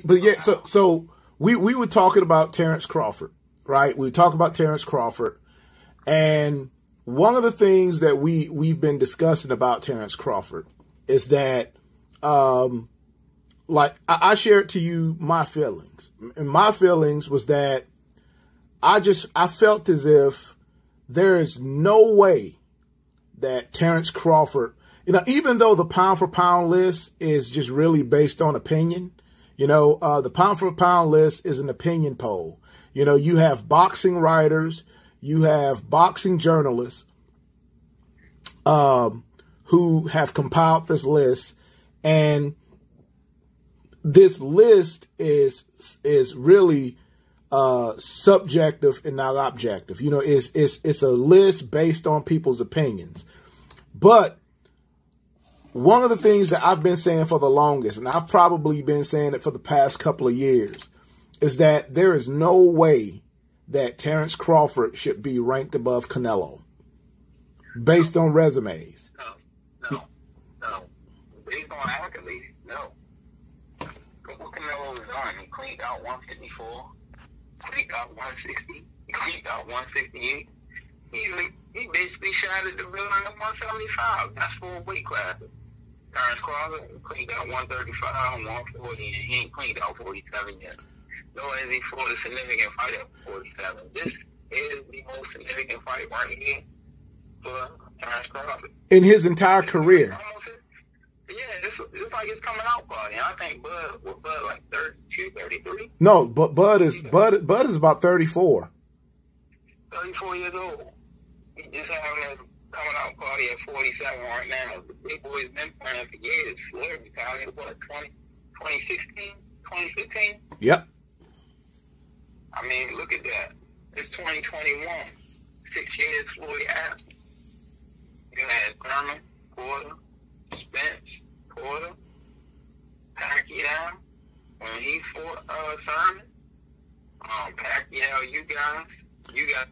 but yeah, so we were talking about Terence Crawford, right? We talk about Terence Crawford, and one of the things that we've been discussing about Terence Crawford is that, like I shared to you my feelings, and my feelings was that I felt as if there is no way that Terence Crawford, even though the pound for pound list is just really based on opinion, the pound for pound list is an opinion poll. You have boxing writers, you have boxing journalists, who have compiled this list, and this list is really subjective and not objective. It's a list based on people's opinions. But one of the things that I've been saying for the longest, and I've probably been saying it for the past couple of years, is that there is no way that Terence Crawford should be ranked above Canelo based on resumes. No. Based on accolades, no. Look what Canelo has done. He cleaned out 154, cleaned out 160, he cleaned out 168. He basically shattered the building at 175. That's for a weight class. Terence Crawford cleaned out 135, 140, and he ain't cleaned out 47 yet. Nor has he fought a significant fight at 47. This is the most significant fight right here for Terence Crawford. In his entire career. Yeah, it's like his coming out party. I think Bud like 32, 33. No, but Bud is about 34. 34 years old. He just having his coming out party at 47 right now. The big boy's been playing for years. Floyd retired, what, 2016, 2015? Yep. I mean, look at that. It's 2021. 6 years Floyd absent. You had Thurman, Porter, Spence, Porter, Pacquiao. When he fought Thurman, Pacquiao, you guys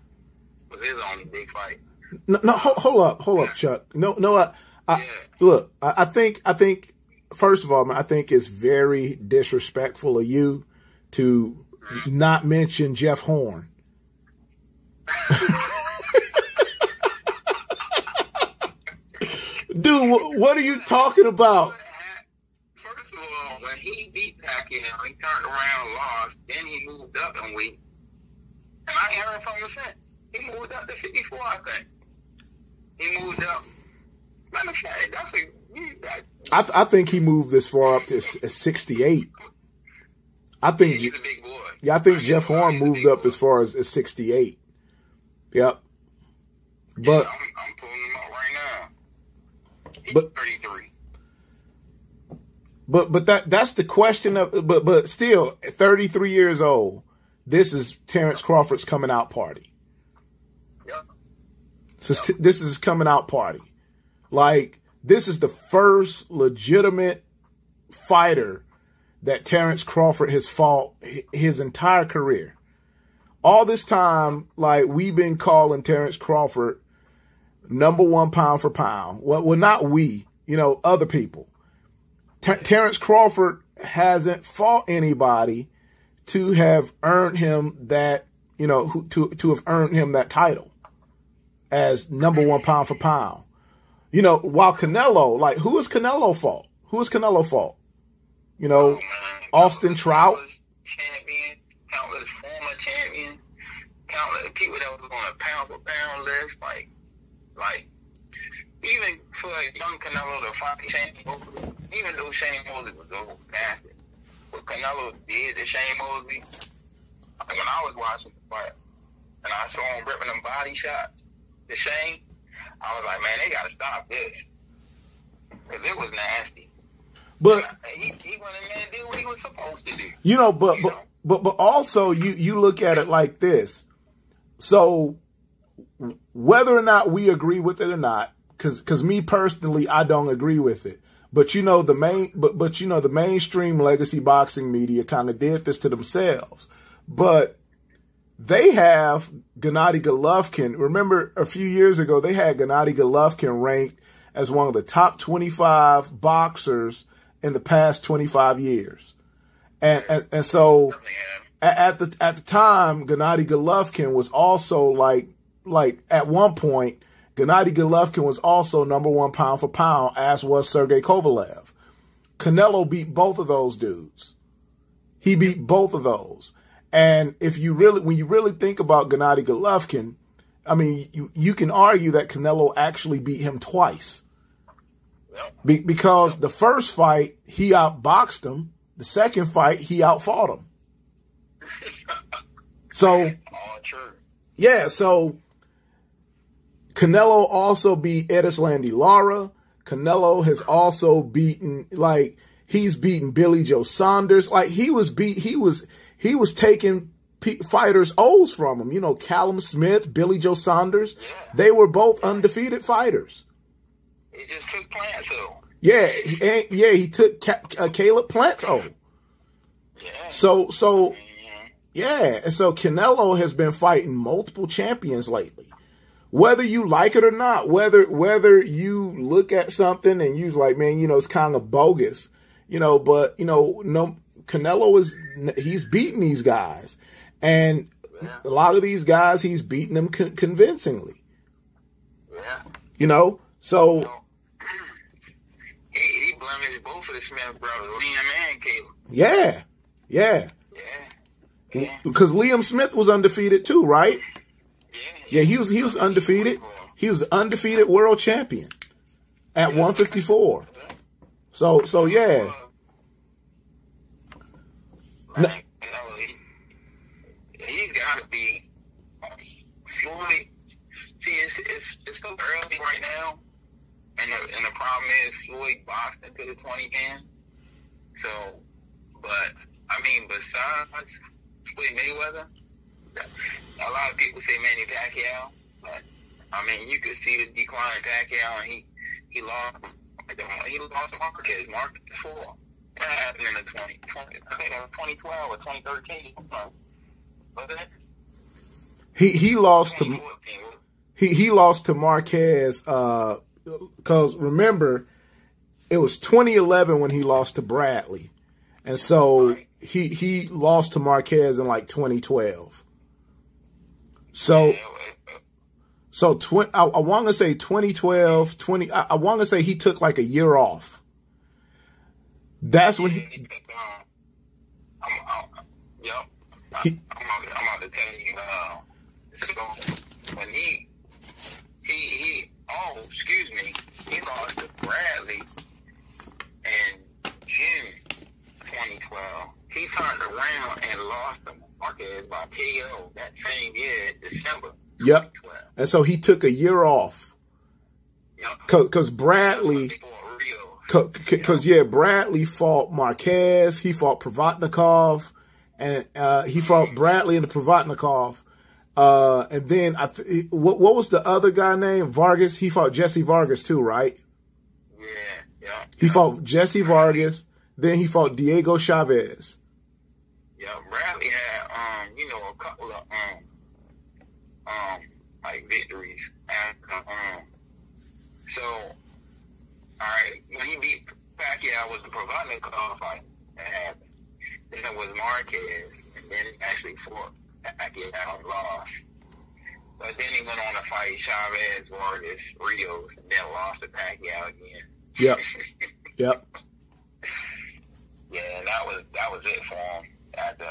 was his only big fight. No, hold up, Chuck. No, look, I think first of all, I think it's very disrespectful of you to not mention Jeff Horn. Dude, what are you talking about? First of all, when he beat Pacquiao, he turned around, lost, then he moved up in weight. And I ain't heard from him since. He moved up to 54, I think. He moved up. Matter of fact, I think he moved this far up to 68. I think he's a big boy. Yeah, I think Jeff Horn moved up as far as 68. Yep. But yeah, I'm pulling him up right now. He's 33. But that's the question of but still 33 years old. This is Terence Crawford's coming out party. Yep. So this is his coming out party. Like, this is the first legitimate fighter that Terence Crawford has fought his entire career. All this time, like, we've been calling Terence Crawford #1 pound for pound. Well, not we, other people. Terence Crawford hasn't fought anybody to have earned him that, to have earned him that title as #1 pound for pound. While Canelo, like, who has Canelo fought? Austin Trout. Champion, countless former champions, countless people that was on a pound for pound list, like even for a young Canelo to fight Shane Mosley, even though Shane Mosley was old bastard, what Canelo did to Shane Mosley, when I was watching the fight, and I saw him ripping them body shots to Shane, I was like, man, they gotta stop this, because it was nasty. But he went in there and did what he was supposed to do. But also you look at it like this. So whether or not we agree with it or not, because me personally, I don't agree with it. But the mainstream legacy boxing media kind of did this to themselves. But they have Gennady Golovkin. Remember a few years ago, they had Gennady Golovkin ranked as one of the top 25 boxers in the past 25 years. And so at the time, Gennady Golovkin was also like at one point, Gennady Golovkin was also number one pound for pound, as was Sergey Kovalev. Canelo beat both of those dudes. He beat both of those. And when you really think about Gennady Golovkin, I mean, you can argue that Canelo actually beat him twice. Because the first fight, he outboxed him. The second fight, he outfought him. So, yeah, so Canelo also beat Erislandy Lara. Canelo has also beaten, he's beaten Billy Joe Saunders. Like, he was taking fighters' O's from him. You know, Callum Smith, Billy Joe Saunders. Yeah. They were both undefeated fighters. He just took Plant's O. Yeah, he took Caleb Plant's O. Yeah. So yeah, and so Canelo has been fighting multiple champions lately. Whether you like it or not, whether you look at something and you're like, man, you know, it's kind of bogus, you know, but you know, no, Canelo he's beating these guys, and a lot of these guys he's beating them convincingly. Yeah. You know, so he blemished both of the Smith brothers, Liam and Caleb. Yeah. Because Liam Smith was undefeated too, right? Yeah, he was undefeated. He was the undefeated world champion at 154. So yeah. He's got to be Floyd. See, it's so early right now, and the problem is Floyd boxed into the 2010. So, but I mean, besides Floyd Mayweather, a lot of people say Manny Pacquiao, but I mean, you could see the decline in Pacquiao, and he lost to Marquez 4. That happened in the 2012 or 2013. Wasn't it? He lost to he lost to Marquez because remember it was 2011 when he lost to Bradley, and so he lost to Marquez in like 2012. So I want to say 2012, I want to say he took like a year off. That's when he. I'm about to tell you. So when he lost to Bradley in June 2012. He turned around and lost to Marquez by KO that same year, December 2012. Yep. And so he took a year off. Because Bradley. Because Bradley fought Marquez, he fought Provatnikov, and he fought Bradley and the Provatnikov, and then what was the other guy named Vargas? He fought Jesse Vargas too, right? Yeah. He fought Jesse Vargas, then he fought Diego Chavez. Yeah, Bradley had a couple of victories after so. All right, when he beat Pacquiao was the Provatnikov fight that happened. Then it was Marquez, and then he actually fought Pacquiao and lost. But then he went on to fight Chavez, Vargas, Rios, and then lost to Pacquiao again. Yep. Yep. Yeah, that was it for him after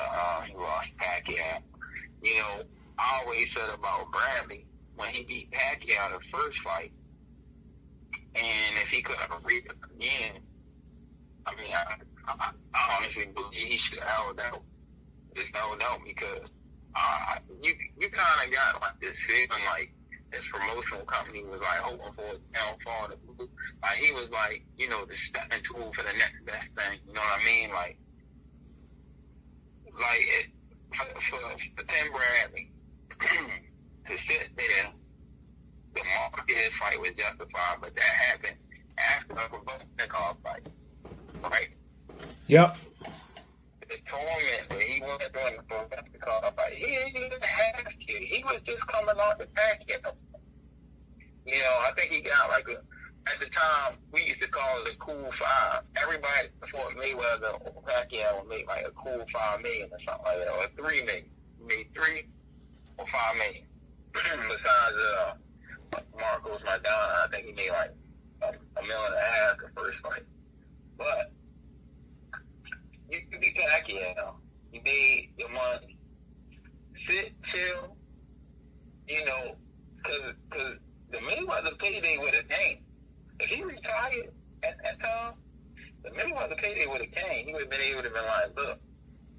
he lost Pacquiao. You know, I always said about Bradley when he beat Pacquiao the first fight. And if he could have read it again, I mean, I honestly believe he should have held out. Just held out because you kind of got like this feeling like this promotional company was like hoping for a downfall. Like he was like, you know, the stepping tool for the next best thing. You know what I mean? For Tim Bradley to sit there. The Marquez fight was justified, but that happened after the Provatnikov fight, right? Yep. The torment that he went during the Provatnikov fight, he didn't have to. He was just coming off the Pacquiao. You know, I think he got like at the time, we used to call it a cool five. Everybody before Mayweather or Pacquiao would make like a cool $5 million or something like that, or $3 million. We made $3 or $5 million. Besides Marcos Maidana, I think he made like $1.5 million the first fight. But you could be Pacquiao. You made your money. Sit, chill. You know, because the Mayweather payday would have came. If he retired at that time, the Mayweather payday would have came. He would have been able to be like, look,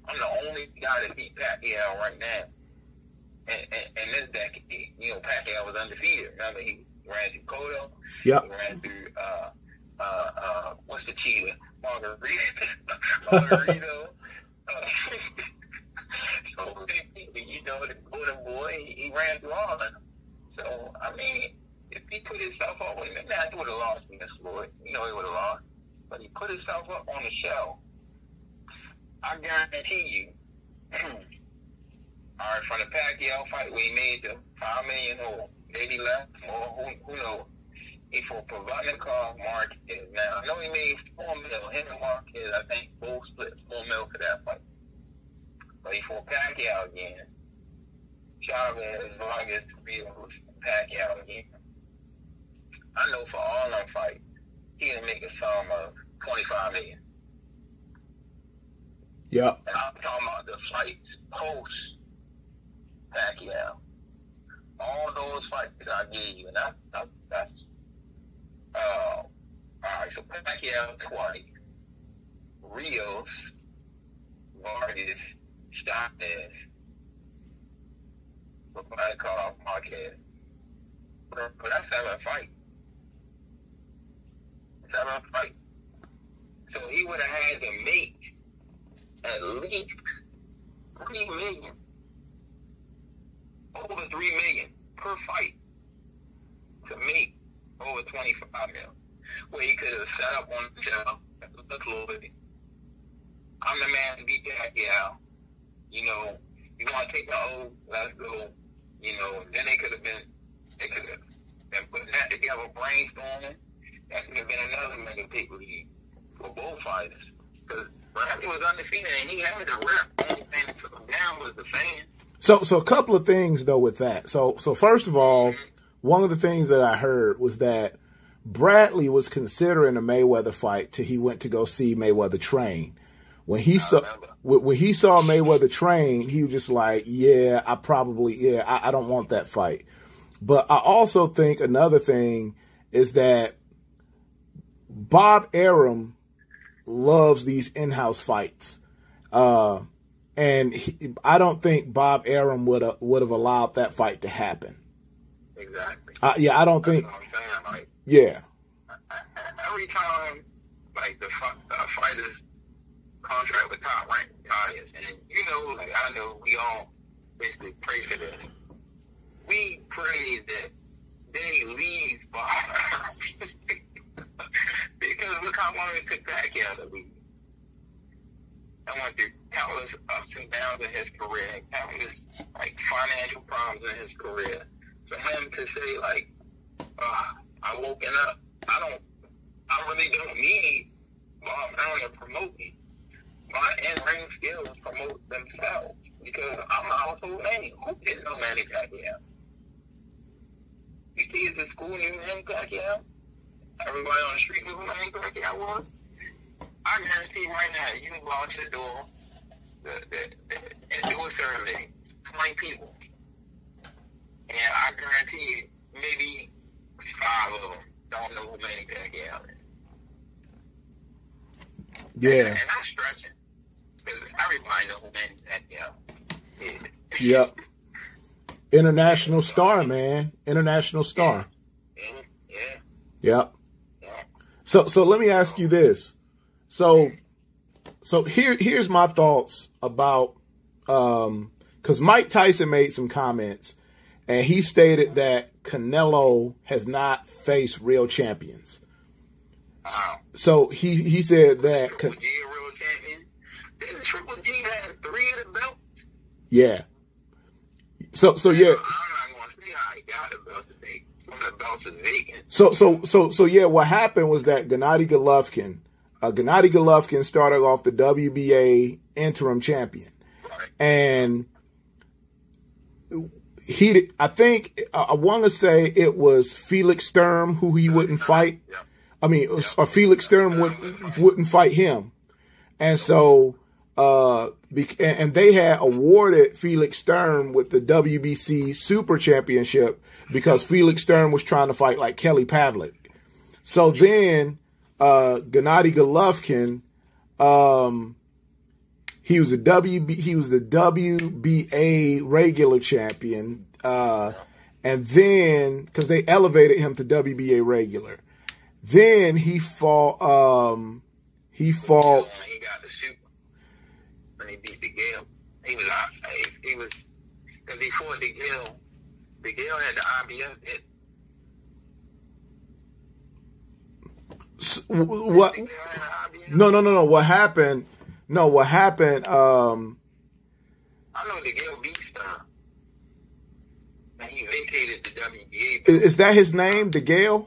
I'm the only guy that beat Pacquiao right now. And this decade, you know, Pacquiao was undefeated. Remember, he ran through Cotto. Yep. He ran through, what's the cheetah? Margarito. So, you know, the Cotto boy, he ran through all of them. So, I mean, if he put himself up, maybe he would have lost against Floyd. You know, he would have lost. But he put himself up on the show. I guarantee you, all right, from the Pacquiao fight, we made the $5 million or maybe less, more, who knows? He fought Provodnikov, Marquez. Now, I know he made $4 million. Him and Marquez, I think, both split $4 million for that fight. But he fought Pacquiao again. Chavez, Vargas, Rios, Pacquiao again. I know for all them fights, he didn't make a sum of $25 million. Yep. And I'm talking about the fights post Pacquiao. All those fights I gave you, and that's all right, so Pacquiao 20, Rios, Vargas, Chavez, Provodnikov, Marquez. But that's 7 fights. 7 fights. So he would have had to make at least $3 million, over $3 million per fight to make over $25 million. Where he could have set up on the show, look, Lloyd, I'm the man to beat Pacquiao. You know, you want to take my oath, let's go. You know, then they could have been putting that together, brainstorming. That could have been another mega pay-per-view for both fighters. Because Bradley was undefeated and he had the rep. The only thing that took him down was the fans. So a couple of things though with that. So first of all, one of the things that I heard was that Bradley was considering a Mayweather fight till he went to go see Mayweather train. When he saw Mayweather train, he was just like, I don't want that fight. But I also think another thing is that Bob Arum loves these in-house fights. And I don't think Bob Arum would have allowed that fight to happen. Exactly. I don't think. That's what I'm saying. Like, yeah. Every time, like, the fighters contract with top ranked audience, and you know, like, I know we all basically pray for this. We pray that they leave Bob because look how long it took Pacquiao to leave. I went through countless ups and downs in his career, countless like financial problems in his career. For him to say like, I woken up, I really don't need Bob Arum to promote me. My in-ring skills promote themselves because I'm a household name. Who didn't know Manny Pacquiao? The kids at school knew Manny Pacquiao. Everybody on the street knew who Manny Pacquiao was. I guarantee right now, you can walk to the door and do a survey, 20 people. And I guarantee you, maybe 5 of them don't know who Manny Pacquiao is. Yeah. And I'm stretching. Because everybody knows who Manny Pacquiao is. Yep. International star, man. International star. Yeah. Yep. Yeah. So let me ask you this. So here's my thoughts about because Mike Tyson made some comments and he stated that Canelo has not faced real champions. So he said that Triple G a real champion. Triple G had 3 of the belts. Yeah. So yeah. I'm not going to see how he got the belt today. So when the belts is vacant. So yeah, what happened was that Gennady Golovkin started off the WBA interim champion. Right. And I want to say it was Felix Sturm who he wouldn't fight. Yeah. I mean, or Felix Sturm wouldn't fight him. And so, and they had awarded Felix Sturm with the WBC Super Championship because Felix Sturm was trying to fight like Kelly Pavlik. So then, Gennady Golovkin, he was the WBA regular champion, and then because they elevated him to WBA regular, then he fought. He got the super when he beat DeGale. He was because he fought DeGale. DeGale had the IBF. What? No. What happened? No, what happened? I know DeGale beat Sturm, and he vacated the WBA. Is that his name, DeGale?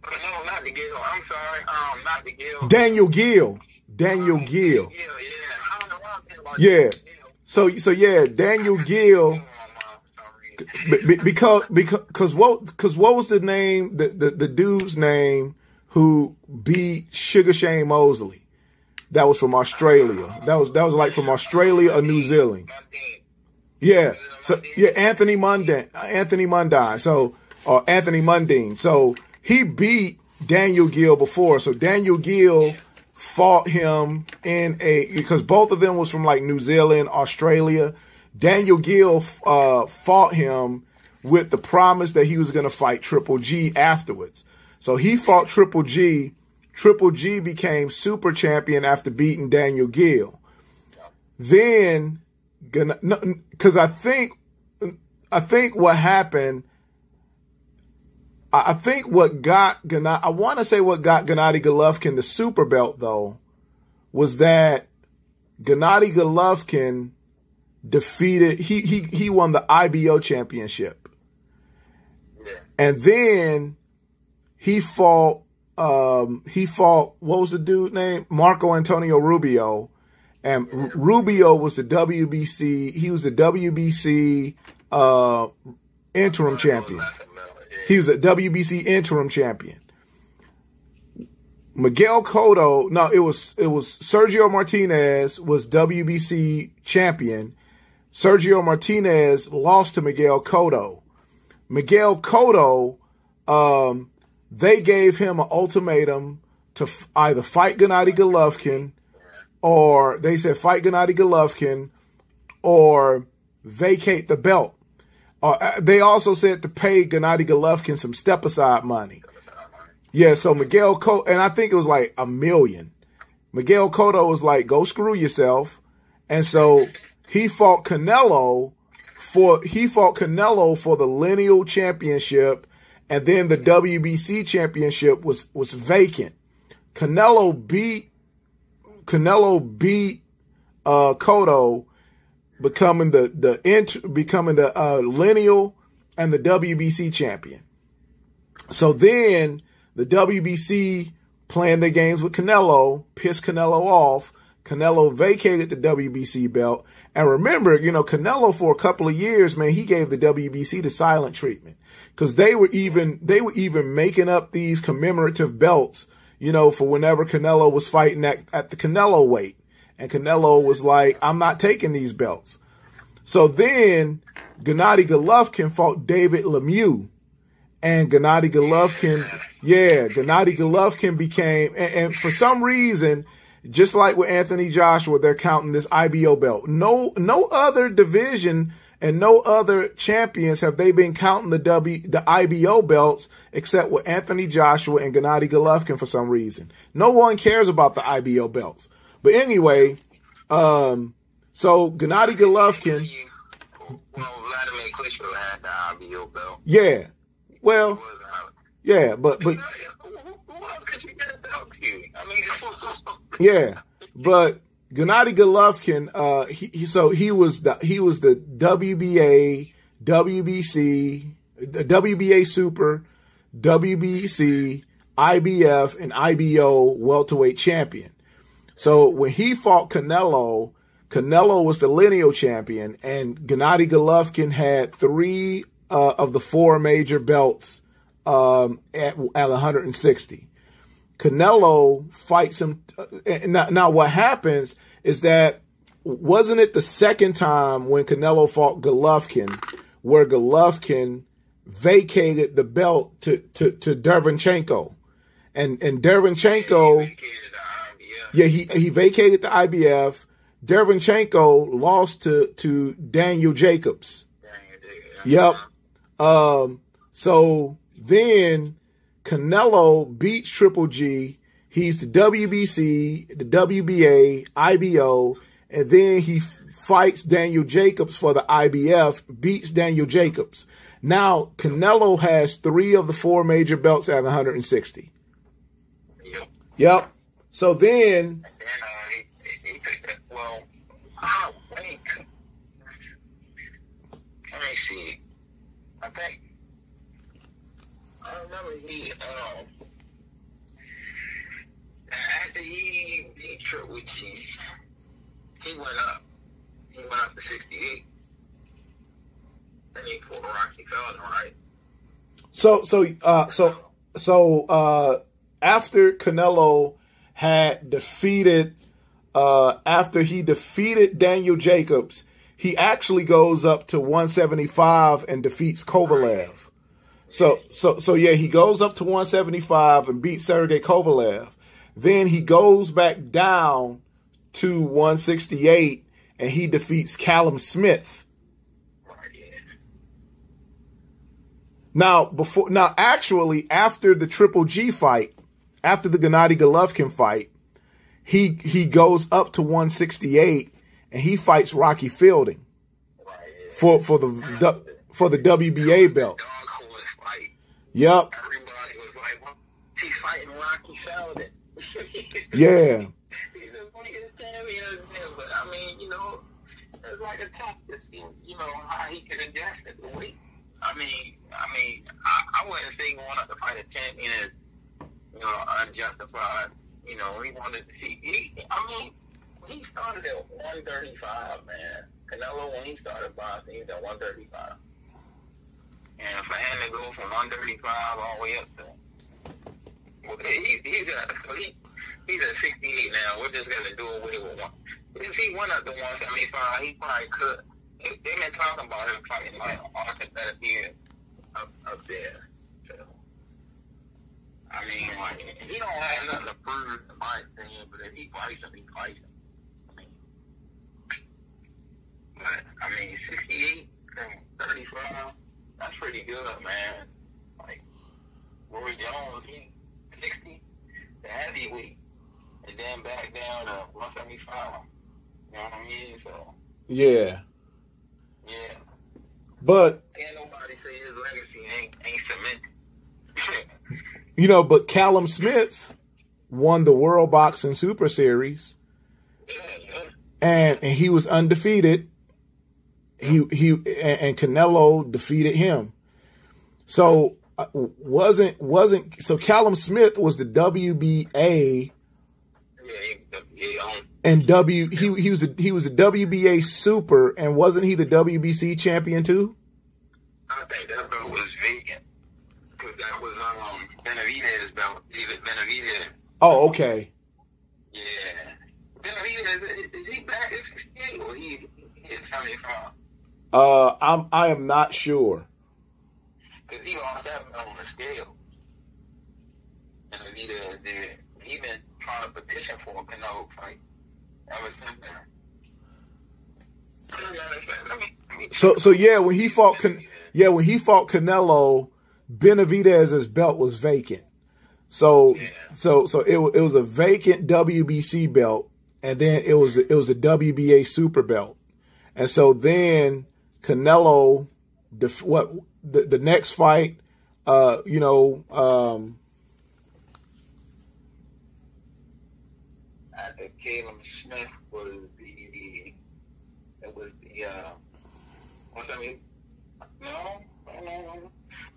No, not DeGale. I'm sorry. Not DeGale. Daniel Gill. Daniel Gill. Yeah. I don't know why I'm thinking about yeah. DeGale. So yeah, Daniel Gill. Because what was the name, the dude's name who beat Sugar Shane Mosley? That was from Australia. That was like from Australia or New Zealand. Yeah. So yeah, Anthony Mundine. So Anthony Mundine. So he beat Daniel Gill before. So Daniel Gill fought him because both of them was from like New Zealand, Australia. Daniel Gill fought him with the promise that he was going to fight Triple G afterwards. So he fought Triple G. Triple G became super champion after beating Daniel Gill. Then, because I think what happened, I think what got I want to say what got Gennady Golovkin the super belt though was that Gennady Golovkin defeated he won the IBO championship, and then he fought what was the dude name? Marco Antonio Rubio, and Rubio was the WBC. He was the WBC interim champion. He was a WBC interim champion. Miguel Cotto, no, it was Sergio Martinez was WBC champion. Sergio Martinez lost to Miguel Cotto. Miguel Cotto, they gave him an ultimatum to either fight Gennady Golovkin, or they said fight Gennady Golovkin, or vacate the belt. They also said to pay Gennady Golovkin some step-aside money. Yeah, so Miguel Cotto, and I think it was like $1 million. Miguel Cotto was like, go screw yourself. And so he fought Canelo for the lineal championship, and then the WBC championship was vacant. Canelo beat Cotto, becoming the lineal and the WBC champion. So then the WBC playing their games with Canelo, pissed Canelo off. Canelo vacated the WBC belt. And remember, Canelo for a couple of years, man, he gave the WBC the silent treatment, because they were even making up these commemorative belts, for whenever Canelo was fighting at the Canelo weight. And Canelo was like, I'm not taking these belts. So then Gennady Golovkin fought David Lemieux. And Gennady Golovkin became, and for some reason, just like with Anthony Joshua, they're counting this IBO belt. No other division and no other champions have they been counting the IBO belts except with Anthony Joshua and Gennady Golovkin for some reason. No one cares about the IBO belts. But anyway, so Gennady Golovkin. Well, Vladimir Klitschko had the IBO belt. Yeah. Well, yeah, but who else could you get a belt to? I mean, yeah, but Gennady Golovkin, he was the WBA, WBC, the WBA Super, WBC, IBF, and IBO welterweight champion. So when he fought Canelo, Canelo was the lineal champion, and Gennady Golovkin had 3 of the 4 major belts at 160. Canelo fights him. Now what happens is that, wasn't it the second time when Canelo fought Golovkin where Golovkin vacated the belt to Derevyanchenko, and Derevyanchenko, he vacated the IBF. Derevyanchenko lost to Daniel Jacobs. Yep. So then Canelo beats Triple G. He's the WBC, the WBA, IBO, and then he fights Daniel Jacobs for the IBF, beats Daniel Jacobs. Now, Canelo has 3 of the 4 major belts at 160. Yep. So then... wait. Let me see. I think... I remember after he beat Triple G, he went up. He went up to 68. Then he pulled Rocky Feldman, right? So after Canelo had defeated, after he defeated Daniel Jacobs, he actually goes up to 175 and defeats Kovalev. So yeah, he goes up to 175 and beats Sergey Kovalev. Then he goes back down to 168 and he defeats Callum Smith. Now, actually, after the Triple G fight, after the Gennady Golovkin fight, he goes up to 168 and he fights Rocky Fielding for the WBA belt. Yep. Everybody was like, well, he's fighting Rocky Fielding. Yeah. He's the biggest champion, but I mean, it's like a test to see, how he can adjust it the weight. I wouldn't say going up to fight a champion is, unjustified. He wanted to see. When he started at 135, man. Canelo, when he started boxing, he was at 135. And for him to go from 135 all the way up to, he's at 68 now. We're just gonna do away with one. If he went up to 175, he probably could. They've been talking about him fighting like Arthur here up there. So, he don't have nothing to prove, in my opinion. But if he fights him, he fights him. 68 and 35. That's pretty good, man. Like, Roy Jones, he 60, the heavyweight, and then back down to 175. You know what I mean? So. Yeah. Yeah. But. Can't nobody say his legacy ain't cemented. But Callum Smith won the World Boxing Super Series. Yeah. And he was undefeated. And Canelo defeated him. So so Callum Smith was the WBA and he was the WBA Super, and wasn't he the WBC champion too? I think that belt was vacant because that was Benavidez's belt. Benavidez. Oh, okay. Yeah, Benavidez, is he back at 68 or he at 75? I am not sure. Because he lost that on the scale. And Anita did. He been trying to petition for a Canelo fight ever since then. So yeah, when he fought Canelo, Benavidez's belt was vacant. So it was a vacant WBC belt, and then it was a WBA super belt, and so then Canelo, the next fight, I think Caleb Smith was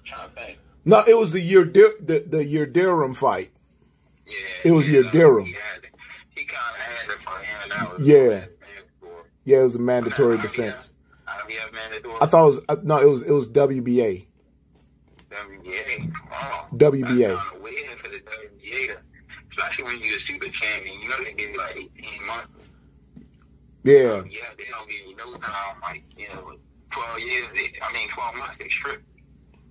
trying to think. No, it was the Yerderim fight. Yeah. It was Yerderim. He kind of had it for him. That was Yeah, it was a mandatory defense. IBF mandatory? I thought it was WBA. WBA? Oh. WBA. That's kind of weird for the WBA. Especially when you're a super champion. You know they give you like 18 months. Yeah. Yeah, they don't give you no time. Like, 12 years, 12 months, they strip.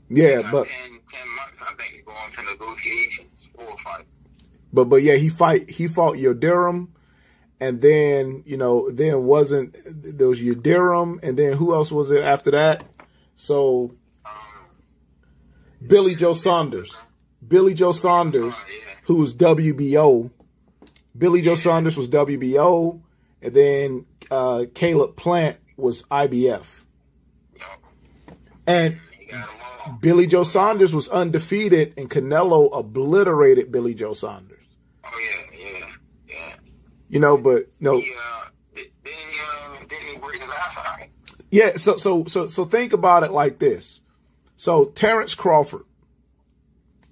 Yeah, but 10 months, I think, you go on to negotiations for a fight. But yeah, he fought Yerderim, and then there was Yerderim, and then who else was it after that? So Billy Joe Saunders, who was WBO. Billy Joe Saunders was WBO, and then Caleb Plant was IBF, and Billy Joe Saunders was undefeated, and Canelo obliterated Billy Joe Saunders. Oh yeah. But no. Didn't he break his eye? Yeah. So think about it like this. So Terence Crawford,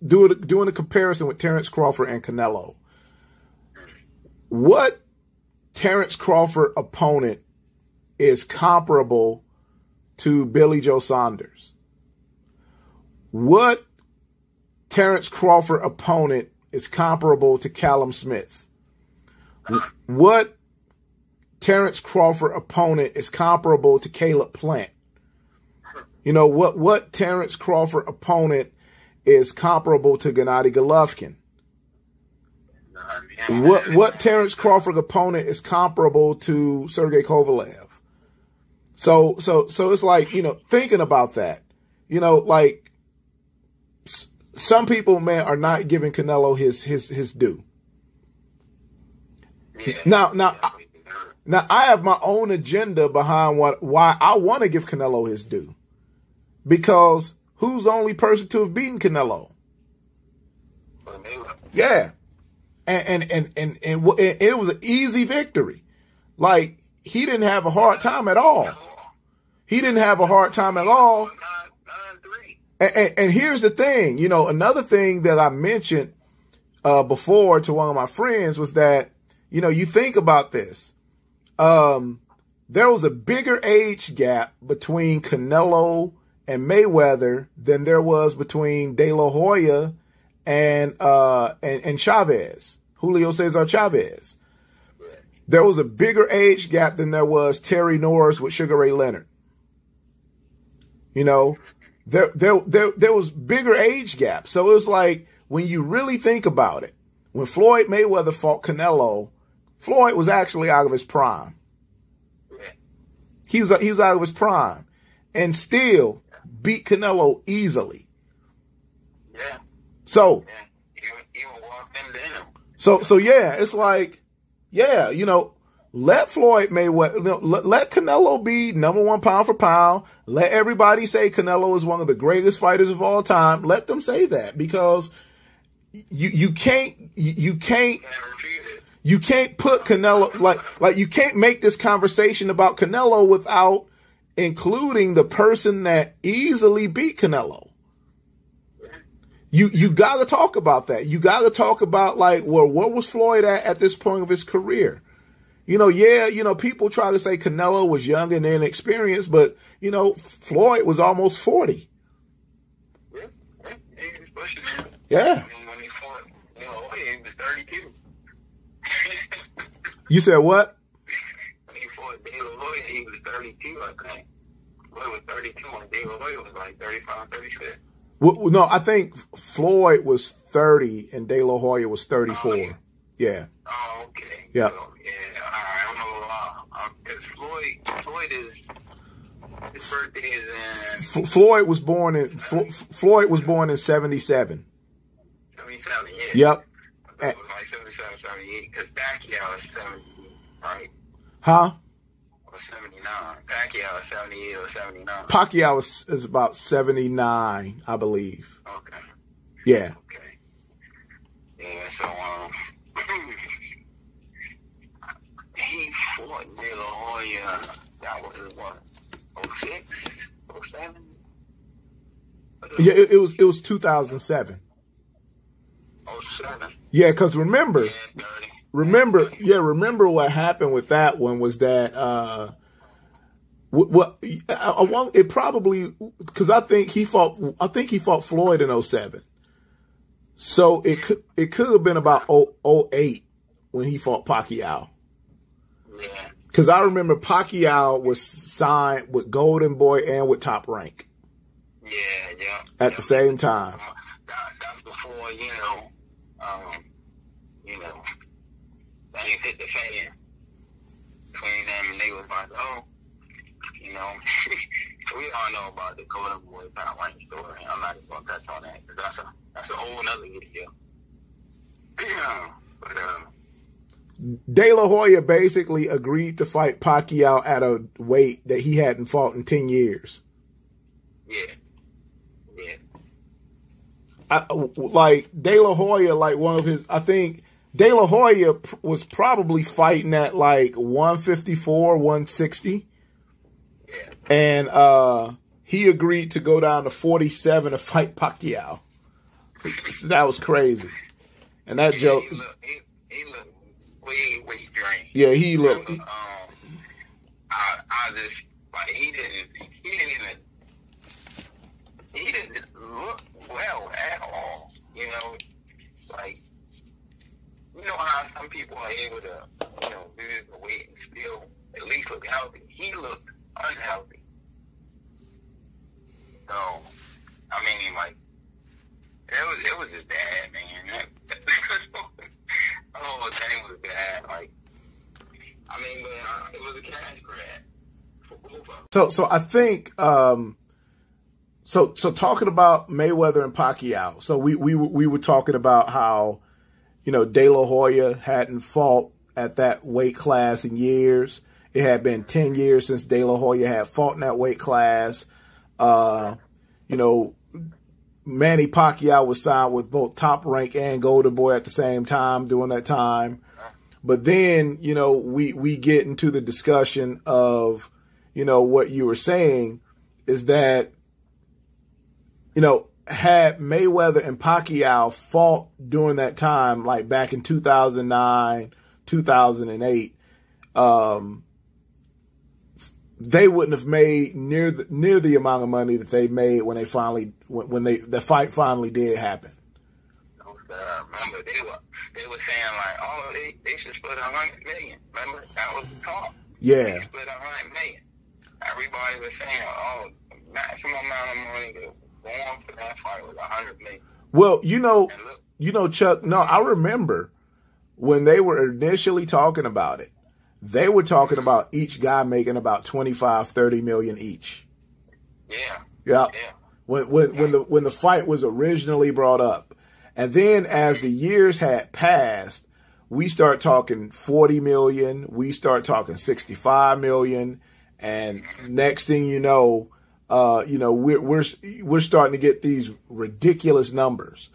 doing a comparison with Terence Crawford and Canelo. What Terence Crawford opponent is comparable to Billy Joe Saunders? What Terence Crawford opponent is comparable to Callum Smith? What Terence Crawford opponent is comparable to Caleb Plant? What Terence Crawford opponent is comparable to Gennady Golovkin? What Terence Crawford opponent is comparable to Sergey Kovalev? So it's like, thinking about that, like some people, man, are not giving Canelo his due. Yeah, Now I have my own agenda behind why I want to give Canelo his due. Because who's the only person to have beaten Canelo? Yeah. And it was an easy victory. Like, he didn't have a hard time at all. He didn't have a hard time at all. And here's the thing, another thing that I mentioned before to one of my friends was that, you think about this. There was a bigger age gap between Canelo and Mayweather than there was between De La Hoya and Chavez, Julio Cesar Chavez. There was a bigger age gap than there was Terry Norris with Sugar Ray Leonard. There was bigger age gaps. So it was like, when you really think about it, when Floyd Mayweather fought Canelo, Floyd was actually out of his prime. He was out of his prime, and still beat Canelo easily. Yeah. So. He walked in him. So yeah, it's like, yeah, let Floyd Mayweather, let Canelo be #1 pound for pound. Let everybody say Canelo is one of the greatest fighters of all time. Let them say that, because you can't put Canelo, like you can't make this conversation about Canelo without including the person that easily beat Canelo. You got to talk about that. You got to talk about, like, well, what was Floyd at this point of his career? People try to say Canelo was young and inexperienced, but, Floyd was almost 40. Yeah. When he fought, he was 32. You said what? When he fought De La Hoya, he was 32, I think. Floyd was 32, and De La Hoya was like 35, 36. Well, no, I think Floyd was 30 and De La Hoya was 34. Yeah. Oh, okay. Yeah. So, I don't know, because Floyd is, his birthday is in... Floyd was born in 77. 77, yeah. Yep. It was like 77, 78, because Pacquiao is 70, right? Huh? Or 79. Pacquiao is 78 or 79. Pacquiao is about 79, I believe. Okay. Yeah. Okay. Yeah, so, he fought De La Hoya, that was what, 06, 07? Yeah, it was 2007. Oh, 7. Yeah, because remember what happened with that one was that it probably, because I think he fought Floyd in 07. So it could have been about 08 when he fought Pacquiao. Yeah. Because I remember Pacquiao was signed with Golden Boy and with Top Rank. Yeah. At the same time. That's before, things hit the fan between them, and they was like, we all know about the Golden Boy Top Rank story. I'm not even going to touch on that, because that's a whole other video. But, De La Hoya basically agreed to fight Pacquiao at a weight that he hadn't fought in 10 years. Yeah. Like De La Hoya, I think De La Hoya was probably fighting at like 154, 160. Yeah. And he agreed to go down to 47 to fight Pacquiao. So that was crazy. And that joke. He looked way drained. Yeah, he looked. I just, like, he didn't look well at all. Like, how some people are able to, lose the weight and still at least look healthy. He looked unhealthy. So, I mean, like, it was just bad, man. The whole thing was bad. Like, I mean, but it was a cash grab for both of them. So I think, so talking about Mayweather and Pacquiao. So we were talking about how, De La Hoya hadn't fought at that weight class in years. It had been 10 years since De La Hoya had fought in that weight class. Manny Pacquiao was signed with both Top Rank and Golden Boy at the same time during that time. But then, we get into the discussion of, what you were saying is that, had Mayweather and Pacquiao fought during that time, like back in 2009, 2008, they wouldn't have made near the amount of money that they made when they the fight finally did happen. Remember, they were saying like, they should split $100 million. Remember, that was the talk. Yeah. They split $100 million. Everybody was saying, maximum amount of money to go on for that fight was $100 million. Well, Chuck. No, I remember when they were initially talking about it. They were talking about each guy making about 25, 30 million each. Yeah. Yeah. When the fight was originally brought up. And then as the years had passed, we start talking 40 million, we start talking 65 million, and next thing you know, we're starting to get these ridiculous numbers.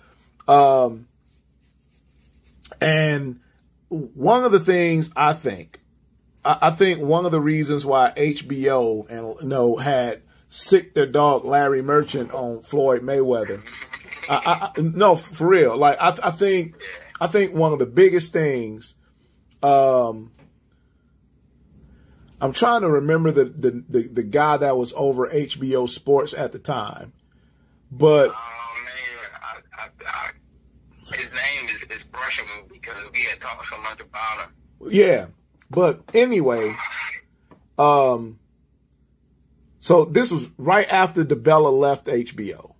And one of the things I think one of the reasons why HBO had sicked their dog Larry Merchant on Floyd Mayweather. No, for real. Like I think one of the biggest things. I'm trying to remember the guy that was over HBO Sports at the time, but his name is brushing me because we had talked so much about him. Yeah. But anyway, so this was right after DeBella left HBO,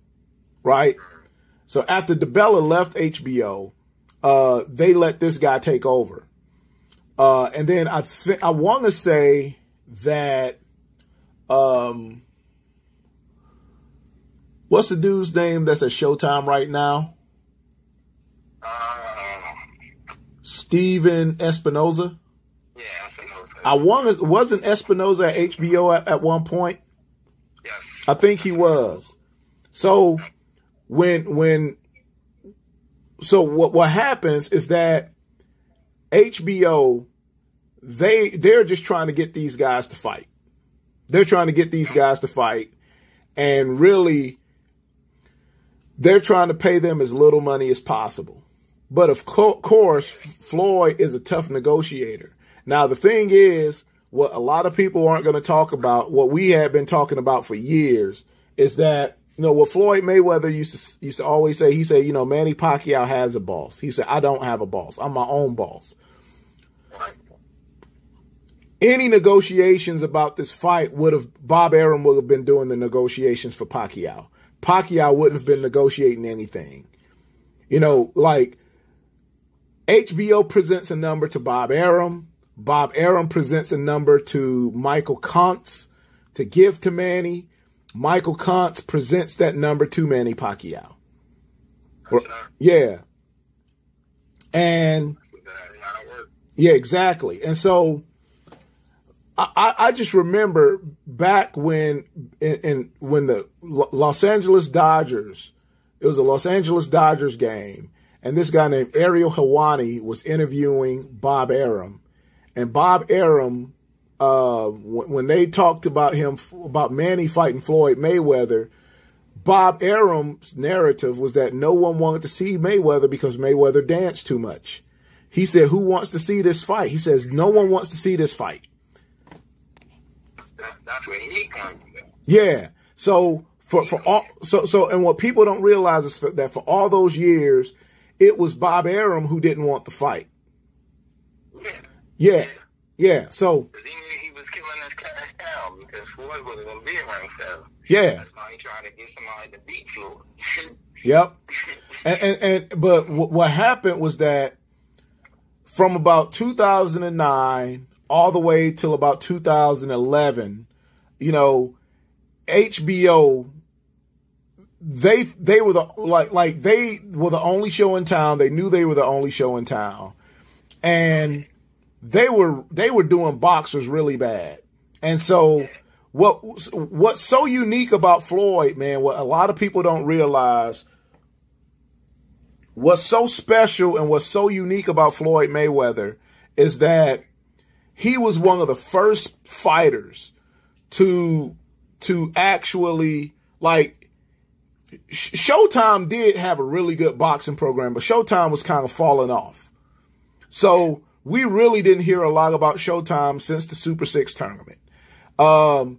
right? So after DeBella left HBO, they let this guy take over. And then I want to say that, what's the dude's name that's at Showtime right now? Steven Espinoza. Yeah, wasn't Espinoza at HBO at one point? Yes. I think he was. So what happens is that HBO, they're just trying to get these guys to fight. They're trying to get these guys to fight. And really, they're trying to pay them as little money as possible. But of course, Floyd is a tough negotiator. Now, the thing is, what a lot of people aren't going to talk about, what we have been talking about for years, is that, what Floyd Mayweather used to always say, he said, Manny Pacquiao has a boss. He said, I don't have a boss. I'm my own boss. Any negotiations about this fight Bob Arum would have been doing the negotiations for Pacquiao. Pacquiao wouldn't have been negotiating anything. Like HBO presents a number to Bob Arum. Bob Arum presents a number to Michael Kontz to give to Manny. Michael Kontz presents that number to Manny Pacquiao. Yeah. And yeah, exactly. And so I just remember back when the Los Angeles Dodgers, it was a Los Angeles Dodgers game, and this guy named Ariel Helwani was interviewing Bob Arum. And Bob Arum, when they talked about about Manny fighting Floyd Mayweather, Bob Arum's narrative was that no one wanted to see Mayweather because Mayweather danced too much. He said, who wants to see this fight? He says, no one wants to see this fight. That's where he comes from. Yeah. So and what people don't realize is that for all those years, it was Bob Arum who didn't want the fight. Yeah. So because he knew he was killing his cash cow because Floyd wasn't going to be around forever. Yeah. That's why he tried to get somebody to beat Floyd. Yep. But what happened was that from about 2009 all the way till about 2011, HBO, they were the only show in town. They knew they were the only show in town, and they were doing boxers really bad. And so what's so unique about Floyd, man, what a lot of people don't realize, what's so special and what's so unique about Floyd Mayweather is that he was one of the first fighters to actually, like, Showtime did have a really good boxing program, but Showtime was kind of falling off. So we really didn't hear a lot about Showtime since the Super 6 tournament. And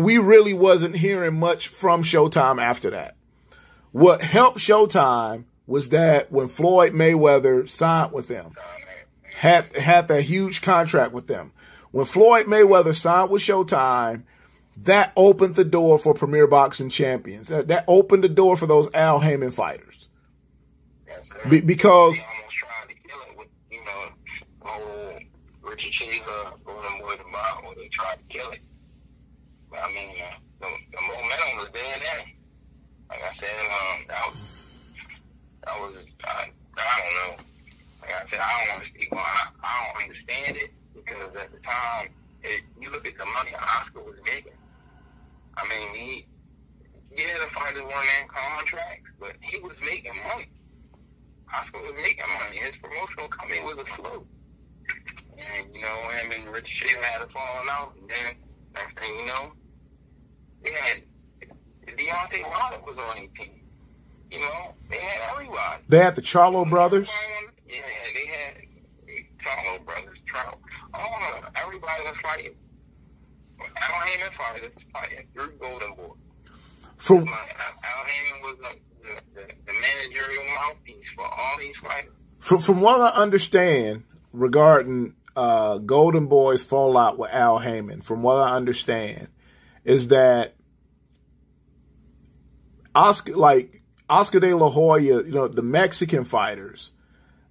we really wasn't hearing much from Showtime after that. What helped Showtime was that when Floyd Mayweather signed with them, had that huge contract with them. When Floyd Mayweather signed with Showtime, that opened the door for Premier Boxing Champions. That opened the door for those Al Heyman fighters. Because they almost tried to kill it with, Richard Cheever, Golden Boy, the Bob, when they tried to kill it. But I mean, the momentum was there then. Like I said, I don't know. Like I said, I don't want to speak on it. I don't understand it because at the time, you look at the money Oscar was making. I mean, the fighters weren't in contracts, but he was making money. Oscar was making money. His promotional company was afloat. And, him and Richard Cheever had a falling out. And then, next thing you know, they had Deontay Wilder was on their team. They had everybody. They had the Charlo brothers. Yeah, they had Charlo brothers. Everybody was fighting. Al Heyman fighters fighting through Golden Boy. Al Heyman was the managerial mouthpiece for all these fighters. From what I understand regarding Golden Boy's fallout with Al Heyman, from what I understand, is that Oscar de la Hoya, the Mexican fighters,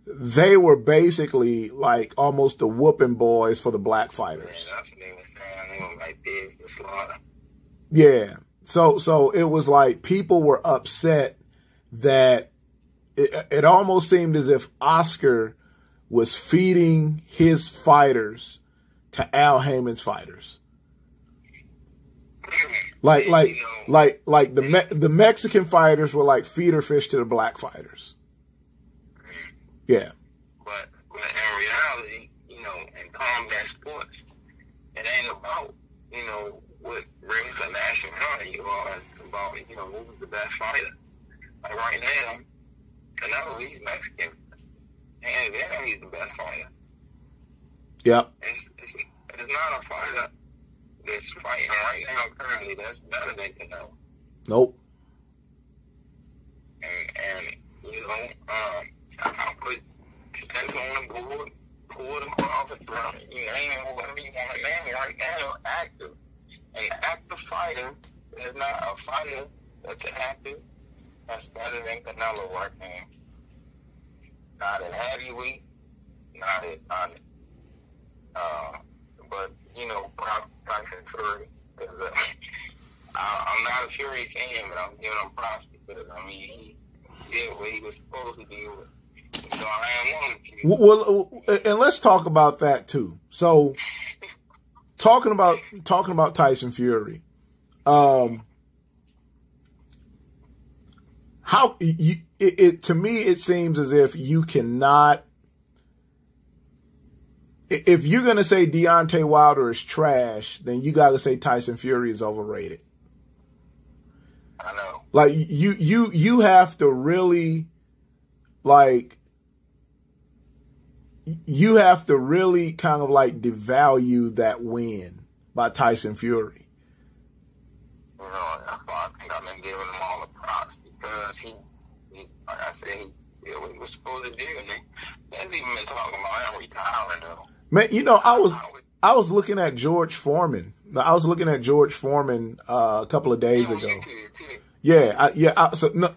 they were basically like almost the whooping boys for the black fighters. Yeah, that's what they were saying. They were like pigs to slaughter. Yeah. So it was like people were upset that it almost seemed as if Oscar was feeding his fighters to Al Heyman's fighters. Like the Mexican fighters were like feeder fish to the black fighters. Yeah. But in reality, in combat sports, it ain't about, what brings the nationality. You are about, who's the best fighter. Yep. It's not a fighter that's fighting right now currently that's better than Canelo. Nope. And you know, I put Spence on the board, pull the Crawford from it. You name it, whatever you want to name it right now, active. An active fighter is not a fighter that's active that's better than Canelo right now. Not in heavyweight, not in, but, you know, Tyson Fury. Because I'm not a Fury fan, but I'm giving him props because, I mean, he did what he was supposed to do. So I am one of you. Well, and let's talk about that too. So, talking about Tyson Fury, how it to me it seems as if you cannot. If you're gonna say Deontay Wilder is trash, then you got to say Tyson Fury is overrated. I know. Like you have to really, like, you have to really kind of like devalue that win by Tyson Fury. You know, that's why I think I've been giving him all the props because he like I said, he did what he was supposed to do, and they hasn't even been talking about him retiring though. Man, you know, I was looking at George Foreman. I was looking at George Foreman a couple of days ago.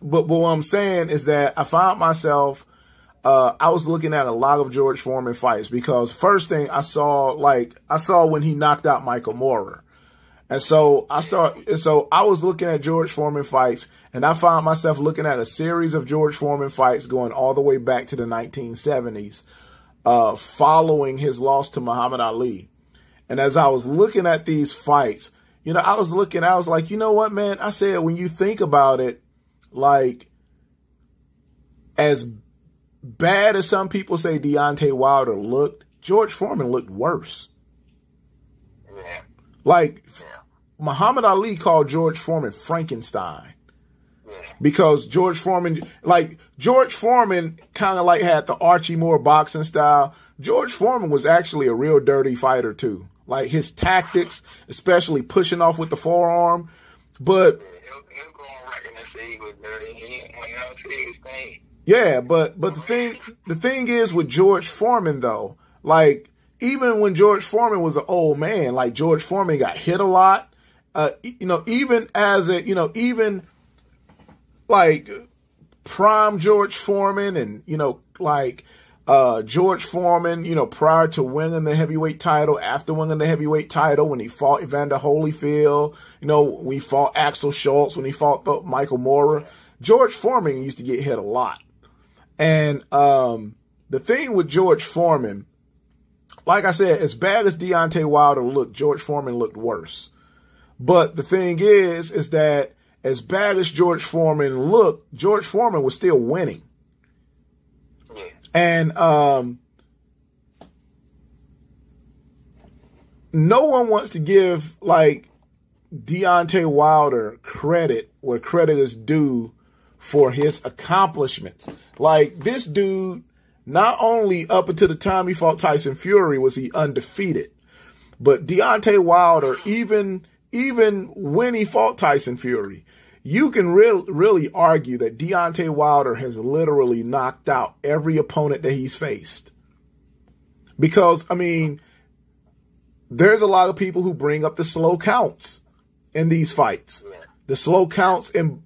But what I'm saying is that I found myself. I was looking at a lot of George Foreman fights because first thing I saw when he knocked out Michael Moorer. And so I was looking at George Foreman fights and I found myself looking at a series of George Foreman fights going all the way back to the 1970s, following his loss to Muhammad Ali. And as I was looking at these fights, you know, I was like, you know what, man? I said, when you think about it, like, as bad as some people say Deontay Wilder looked, George Foreman looked worse. Yeah. Like, Muhammad Ali called George Foreman Frankenstein. Yeah. Because George Foreman kind of like had the Archie Moore boxing style. George Foreman was actually a real dirty fighter too. Like his tactics, especially pushing off with the forearm. But he'll go on record and say he was dirty. He won't say his thing. Yeah, but the thing is with George Foreman though, like even when George Foreman was an old man, like George Foreman got hit a lot. You know, even like prime George Foreman and, you know, like George Foreman, you know, prior to winning the heavyweight title, after winning the heavyweight title, when he fought Evander Holyfield, you know, when he fought Axel Schultz, when he fought Michael Moorer, George Foreman used to get hit a lot. And the thing with George Foreman, like I said, as bad as Deontay Wilder looked, George Foreman looked worse. But the thing is that as bad as George Foreman looked, George Foreman was still winning. And no one wants to give like Deontay Wilder credit where credit is due for his accomplishments. Like this dude, not only up until the time he fought Tyson Fury was he undefeated, but Deontay Wilder, even when he fought Tyson Fury, you can really argue that Deontay Wilder has literally knocked out every opponent that he's faced. Because, I mean, there's a lot of people who bring up the slow counts in these fights. The slow counts in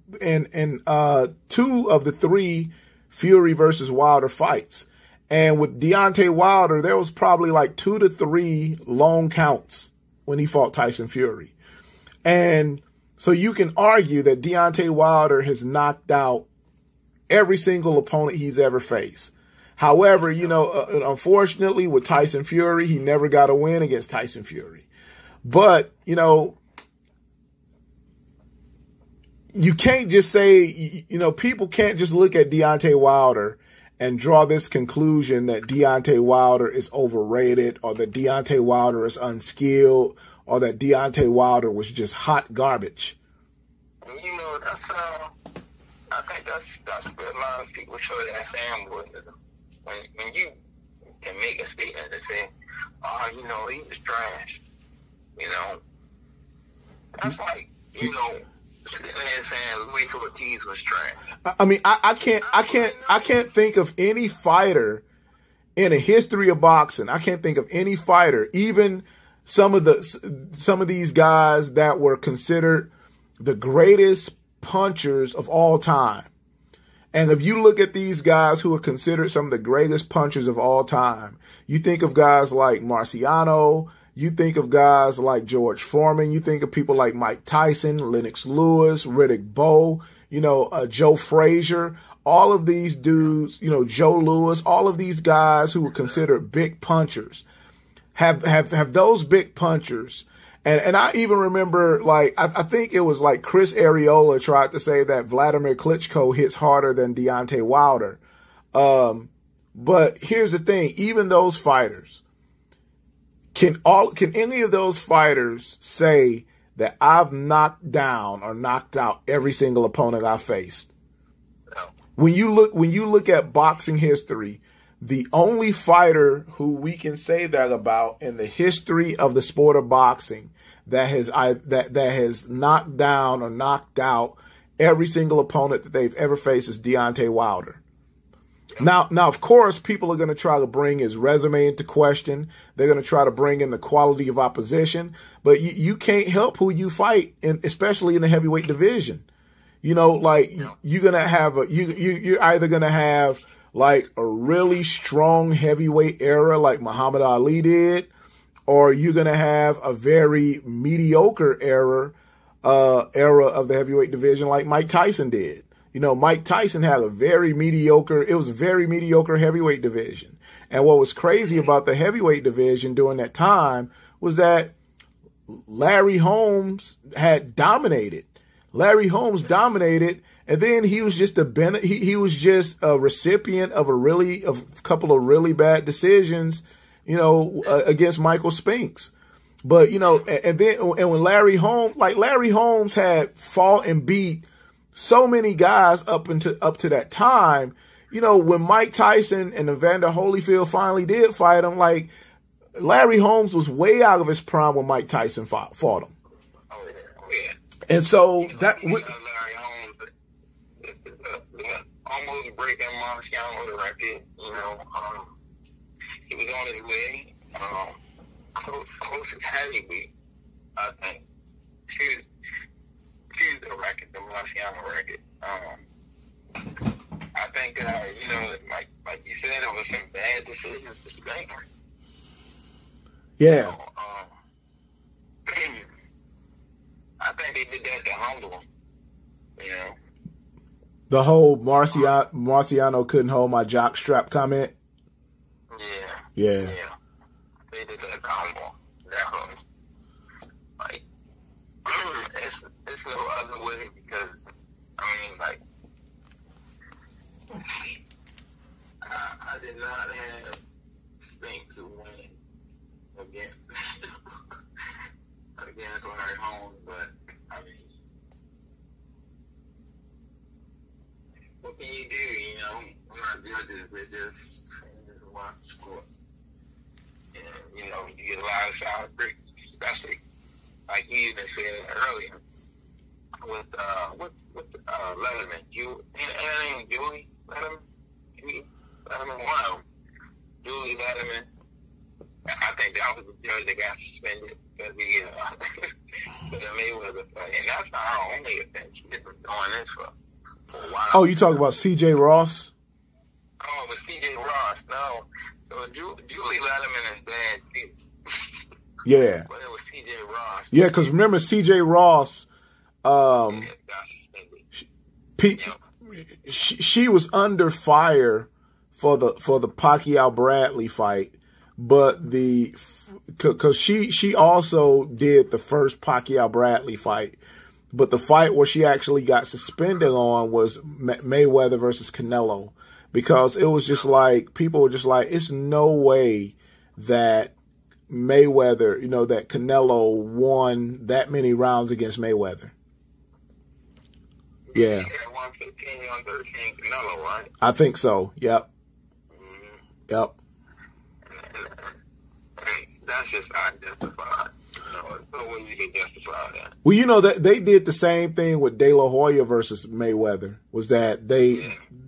two of the three Fury versus Wilder fights. And with Deontay Wilder, there was probably like 2 to 3 long counts when he fought Tyson Fury. And so you can argue that Deontay Wilder has knocked out every single opponent he's ever faced. However, you know, unfortunately with Tyson Fury, he never got a win against Tyson Fury. But, you know, you can't just say, you know, people can't just look at Deontay Wilder and draw this conclusion that Deontay Wilder is overrated or that Deontay Wilder is unskilled or that Deontay Wilder was just hot garbage. You know, that's I think that's where a lot of people show that fanboyism. When you and make a statement and say, "Oh, you know, he was trash." You know, that's like, you know, sitting there saying Luis Ortiz was trash. I mean, I can't think of any fighter in the history of boxing. I can't think of any fighter, even some of these guys that were considered the greatest punchers of all time. And if you look at these guys who are considered some of the greatest punchers of all time, you think of guys like Marciano, you think of guys like George Foreman, you think of people like Mike Tyson, Lennox Lewis, Riddick Bowe, you know, Joe Frazier, all of these dudes, you know, Joe Louis, all of these guys who were considered big punchers have those big punchers. And I even remember, like, I think it was like Chris Areola tried to say that Vladimir Klitschko hits harder than Deontay Wilder. But here's the thing, even those fighters, can any of those fighters say that I've knocked down or knocked out every single opponent I faced? No. When you look at boxing history, the only fighter who we can say that about in the history of the sport of boxing that has knocked down or knocked out every single opponent that they've ever faced is Deontay Wilder. Now, of course, people are going to try to bring his resume into question. They're going to try to bring in the quality of opposition, but you can't help who you fight, especially in the heavyweight division. You know, like you're going to have you're either going to have like a really strong heavyweight era like Muhammad Ali did, or you're going to have a very mediocre era of the heavyweight division like Mike Tyson did. You know, Mike Tyson had a very mediocre heavyweight division. And what was crazy about the heavyweight division during that time was that Larry Holmes had dominated. Larry Holmes dominated, and then he was just he was just a recipient of a couple of really bad decisions, you know, against Michael Spinks. But, you know, and when Larry Holmes had fought and beat so many guys up to that time, you know, when Mike Tyson and Evander Holyfield finally did fight him, like Larry Holmes was way out of his prime when Mike Tyson fought him. Oh, yeah. And so Larry Holmes almost breaking Marciano record. You know, he was on his way. Closest heavyweight, I think. Choose the record, the Marciano record. I think, you know, like you said, there was some bad decisions to Spain. Yeah. So, I think they did that to humble him. You know. The whole Marciano couldn't hold my jock strap comment. Yeah. They did that to humble him. Definitely. Like, it's no other way because, I mean, like, I did not have Spinks to win against Larry Holmes, but, I mean, what can you do, you know? We're not judges, we're just watch the sport. And, you know, you get a lot of solid bricks, especially, like you even said earlier, with Letterman. Julie Letterman? Letterman, one of them. Julie Letterman. I think that was the judge that got suspended because he Mayweather fight. And that's not our only offense. She's been doing this for a while. Oh, you talking about C.J. Ross? Oh, it was C.J. Ross. No. So Julie Letterman is bad, too. Yeah. But it was C.J. Ross. Yeah, because remember C.J. Ross, she was under fire for the Pacquiao Bradley fight, but because she also did the first Pacquiao Bradley fight, but the fight where she actually got suspended on was Mayweather versus Canelo, because it was just like, people were just like, it's no way that Mayweather, you know, that Canelo won that many rounds against Mayweather. Yeah. 115, 113 Canelo, right? I think so. Yep. Mm-hmm. Yep. that's just unjustified. There's no way you can justify that. Well, you know that they did the same thing with De La Hoya versus Mayweather. Was that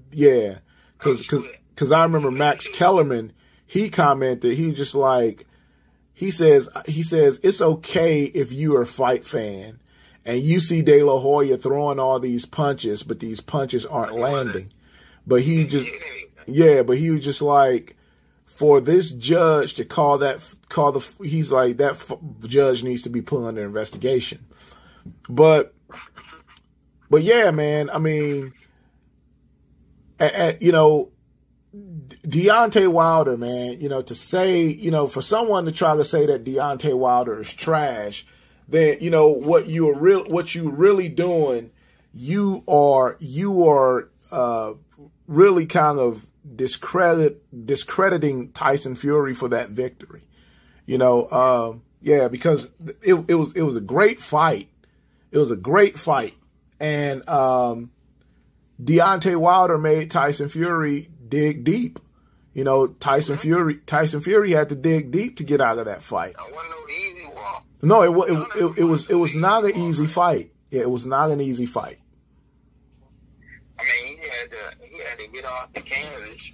because I remember Max Kellerman, he commented, he was just like, he says it's okay if you're a fight fan and you see De La Hoya throwing all these punches, but these punches aren't landing. But he was just like, for this judge to he's like, that judge needs to be put under investigation. But yeah, man, I mean, Deontay Wilder, man, to say, for someone to try to say that Deontay Wilder is trash, then, what you really doing, you are really kind of discrediting Tyson Fury for that victory. Because it was a great fight. It was a great fight. And Deontay Wilder made Tyson Fury dig deep. Tyson Fury had to dig deep to get out of that fight. It wasn't no easy walk. No, it was not an easy fight. Yeah, it was not an easy fight. I mean, he had to get off the canvas.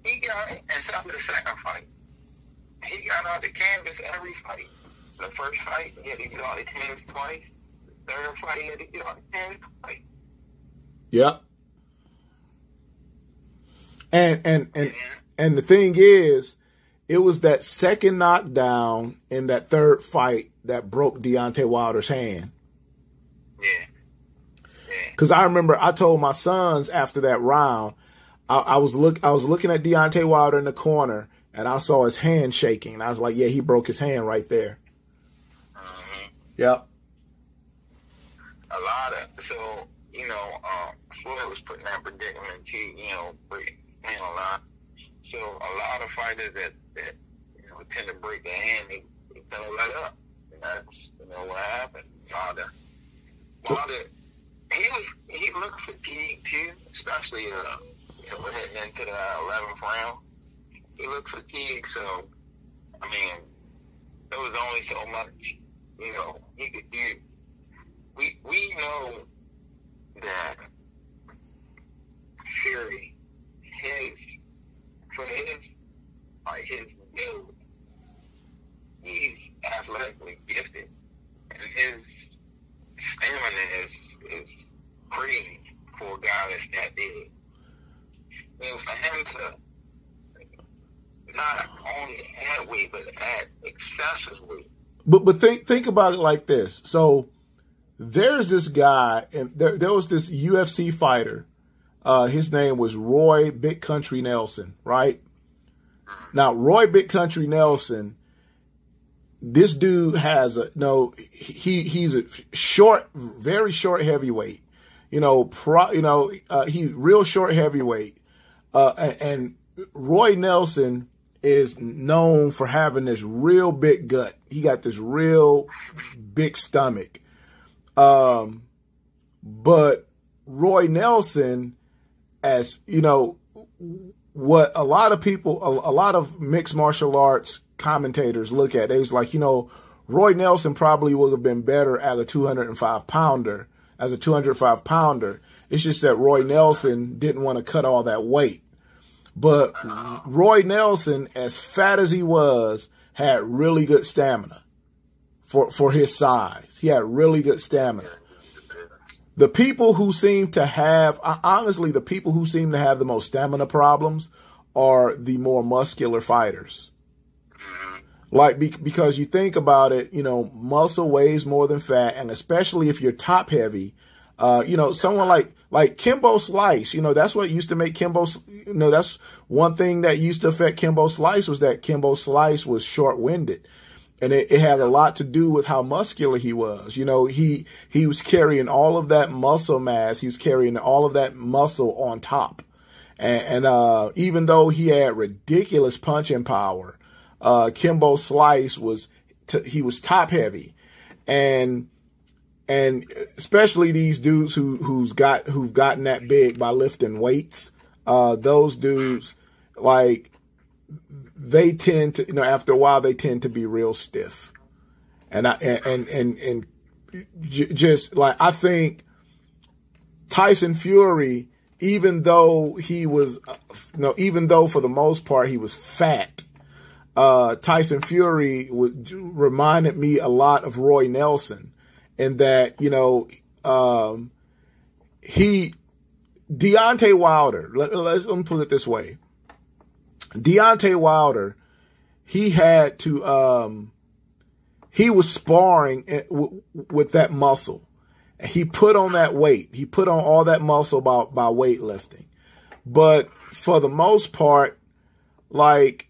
He got it, except for the second fight. He got off the canvas every fight. The first fight, he had to get off the canvas twice. The third fight, he had to get off the canvas twice. Yeah. And the thing is, it was that second knockdown in that third fight that broke Deontay Wilder's hand. Yeah. Because I remember I told my sons after that round, I was looking at Deontay Wilder in the corner, and I saw his hand shaking. And I was like, yeah, he broke his hand right there. Mm-hmm. Yep. Floyd was put in that predicament too, break hand a lot. So a lot of fighters that tend to break their hand, they tend to let up. And that's, what happened. Wilder, he looked fatigued too, especially, heading into the 11th round. He looked fatigued, so, I mean, there was only so much, he could do. We know that Fury, his build, he's athletically gifted, and his stamina is crazy for a guy that's that big. For him to not only add weight, but add excessive weight. But think about it like this. So there's this guy, and there was this UFC fighter. His name was Roy Big Country Nelson, right? Now, Roy Big Country Nelson, this dude has he's a very short heavyweight. He's real short heavyweight. And Roy Nelson is known for having this real big gut. He got this real big stomach. But Roy Nelson, as what a lot of mixed martial arts commentators look at, they was like, Roy Nelson probably would have been better as a 205 pounder. It's just that Roy Nelson didn't want to cut all that weight. But Roy Nelson, as fat as he was, had really good stamina for his size. He had really good stamina. The people who seem to have, honestly, the people who seem to have the most stamina problems are the more muscular fighters. Like, because you think about it, muscle weighs more than fat, and especially if you're top heavy, someone like Kimbo Slice, that's what used to make Kimbo, that's one thing that used to affect Kimbo Slice was that Kimbo Slice was short-winded. And it had a lot to do with how muscular he was. He was carrying all of that muscle mass. He was carrying all of that muscle on top. And even though he had ridiculous punching power, Kimbo Slice was top heavy. And especially these dudes who've gotten that big by lifting weights, those dudes, like, they tend to, after a while, they tend to be real stiff. And just like, I think Tyson Fury, even though he was, even though for the most part he was fat, Tyson Fury reminded me a lot of Roy Nelson, in that, Deontay Wilder, let me put it this way. Deontay Wilder, he was sparring with that muscle. He put on that weight. He put on all that muscle by weightlifting. But for the most part, like,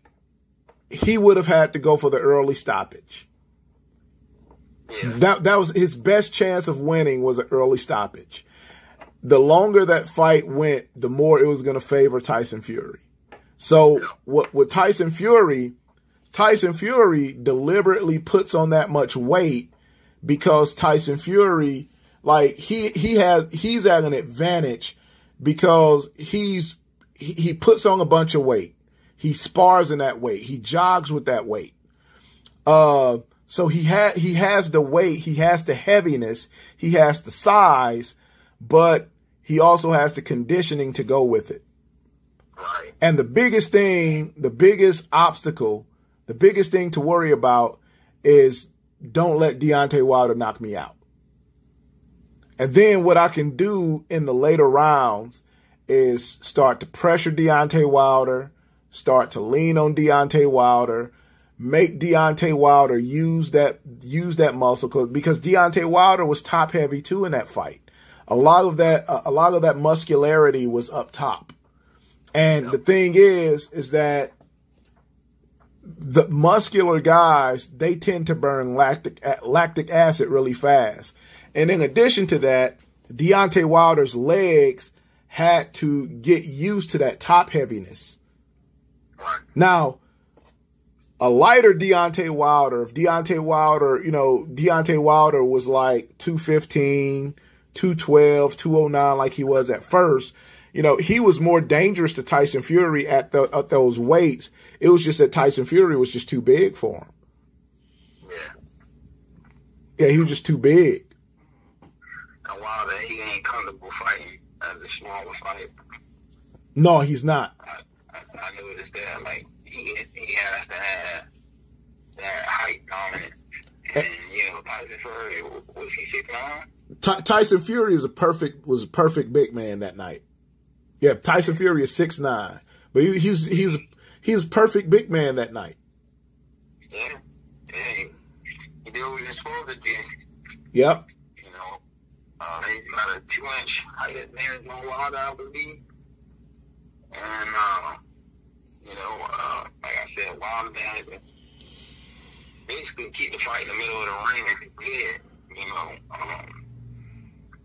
he would have had to go for the early stoppage. Yeah. That was his best chance of winning, was an early stoppage. The longer that fight went, the more it was going to favor Tyson Fury. So with Tyson Fury deliberately puts on that much weight because Tyson Fury, like, he's at an advantage because he puts on a bunch of weight. He spars in that weight. He jogs with that weight. So he has the weight, he has the heaviness, he has the size, but he also has the conditioning to go with it. Right. And the biggest obstacle, the biggest thing to worry about is don't let Deontay Wilder knock me out. And then what I can do in the later rounds is start to pressure Deontay Wilder, start to lean on Deontay Wilder, make Deontay Wilder use that muscle, because Deontay Wilder was top heavy too in that fight. A lot of that muscularity was up top. And the thing is that the muscular guys, they tend to burn lactic acid really fast. And in addition to that, Deontay Wilder's legs had to get used to that top heaviness. Now, a lighter Deontay Wilder, if Deontay Wilder was like 215, 212, 209 like he was at first, he was more dangerous to Tyson Fury at those weights. It was just that Tyson Fury was just too big for him. Yeah, he was just too big. And Wilder, he ain't comfortable fighting as a smaller fighter. No, he's not. I noticed that, like, he has to have that height dominant. And, Tyson Fury, was he 6'9"? Tyson Fury was a perfect big man that night. Yeah, Tyson Fury is 6'9", but he was a perfect big man that night. Yeah, he did what he was supposed to do. Yep. He's got a 2-inch height advantage on Wilder, I believe. And like I said, Wilder had to basically keep the fight in the middle of the ring if he did.